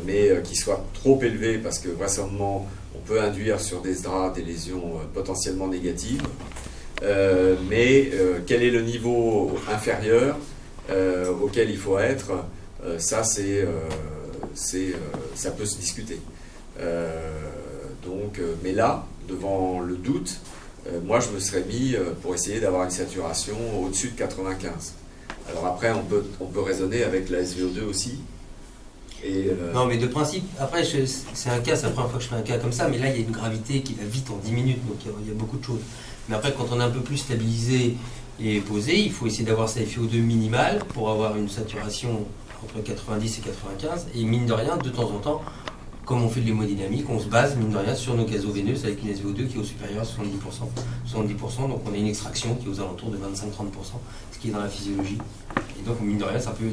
mais qui soit trop élevée, parce que vraisemblablement on peut induire sur des SDRA des lésions potentiellement négatives. Mais quel est le niveau inférieur auquel il faut être, ça peut se discuter. Mais là, devant le doute, moi je me serais mis pour essayer d'avoir une saturation au-dessus de 95. Alors après, on peut raisonner avec la SVO2 aussi. Non, mais de principe, après, c'est un cas, c'est la première fois que je fais un cas comme ça, mais là, il y a une gravité qui va vite en 10 minutes, donc il y a beaucoup de choses. Mais après, quand on est un peu plus stabilisé et posé, il faut essayer d'avoir sa FiO2 minimale pour avoir une saturation entre 90 et 95, et mine de rien, de temps en temps, comme on fait de l'hémodynamique, on se base, mine de rien, sur nos gazoveineuses avec une SVO2 qui est au supérieur à 70%, donc on a une extraction qui est aux alentours de 25-30%, ce qui est dans la physiologie. Et donc, mine de rien, c'est un peu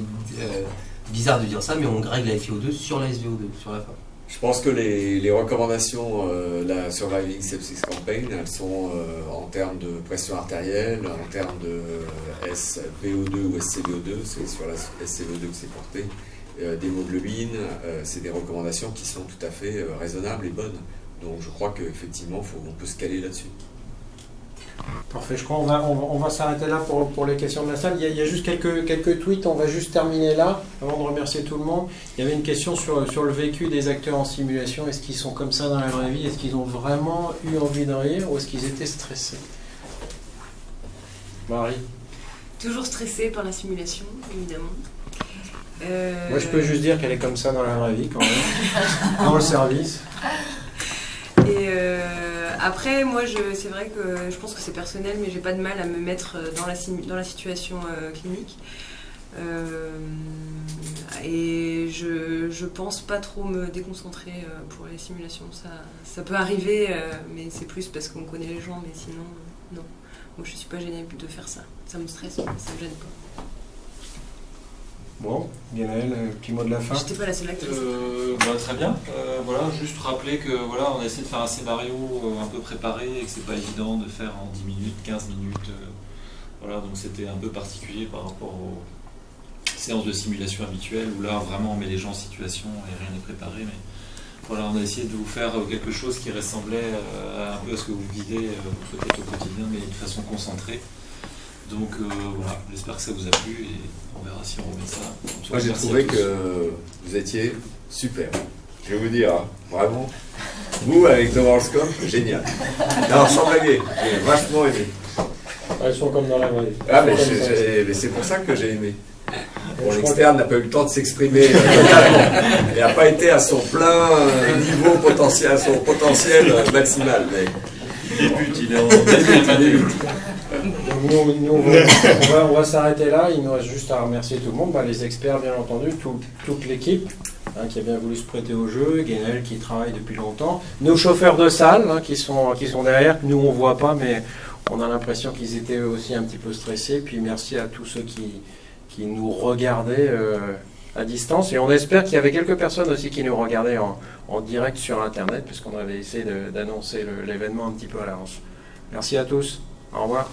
bizarre de dire ça, mais on règle la FiO2 sur la SVO2, sur la fin. Je pense que les recommandations la Surviving Sepsis Campaign, elles sont en termes de pression artérielle, en termes de SVO2 ou SCVO2, c'est sur la SCVO2 que c'est porté, d'hémoglobine, c'est des recommandations qui sont tout à fait raisonnables et bonnes. Donc je crois qu'effectivement, on peut se caler là-dessus. Parfait, je crois on va s'arrêter là pour les questions de la salle. Il y a juste quelques tweets, on va juste terminer là, avant de remercier tout le monde. Il y avait une question sur le vécu des acteurs en simulation. Est-ce qu'ils sont comme ça dans la vraie vie? Est-ce qu'ils ont vraiment eu envie de rire ou est-ce qu'ils étaient stressés? Marie? Toujours stressée par la simulation, évidemment. Moi, je peux juste dire qu'elle est comme ça dans la vraie vie, quand même. Dans le service. Et après, moi, c'est vrai que je pense que c'est personnel, mais j'ai pas de mal à me mettre dans la situation clinique. Et je pense pas trop me déconcentrer pour les simulations. Ça peut arriver, mais c'est plus parce qu'on connaît les gens, mais sinon, non. Moi, je suis pas gênée de faire ça. Ça me stresse, mais ça me gêne pas. Bon, Guénaël, petit mot de la fin. J'étais pas la seule actrice. Très bien. Voilà, juste rappeler que voilà, on a essayé de faire un scénario un peu préparé et que c'est pas évident de faire en 10 minutes, 15 minutes. Voilà, donc c'était un peu particulier par rapport aux séances de simulation habituelles où là vraiment on met les gens en situation et rien n'est préparé. Mais voilà, on a essayé de vous faire quelque chose qui ressemblait un peu à ce que vous vivez peut-être au quotidien, mais de façon concentrée. Donc voilà, j'espère que ça vous a plu et on verra si on remet ça. Moi j'ai trouvé que vous étiez super. Je vais vous dire, hein, vraiment, vous avec The Worldscope, génial. Non, sans blaguer, j'ai vachement aimé. Elles sont comme dans la vraie vie. Ah, mais c'est pour ça que j'ai aimé. Bon, l'externe n'a pas eu le temps de s'exprimer et n'a pas été à son plein niveau potentiel, à son potentiel maximal. Mais... Il est en début. Nous, on va s'arrêter là. Il nous reste juste à remercier tout le monde, les experts bien entendu, toute l'équipe qui a bien voulu se prêter au jeu, Guénaël qui travaille depuis longtemps, nos chauffeurs de salle qui sont derrière, nous on voit pas mais on a l'impression qu'ils étaient eux aussi un petit peu stressés, puis merci à tous ceux qui nous regardaient à distance et on espère qu'il y avait quelques personnes aussi qui nous regardaient en direct sur internet puisqu'on avait essayé d'annoncer l'événement un petit peu à l'avance. Merci à tous, au revoir.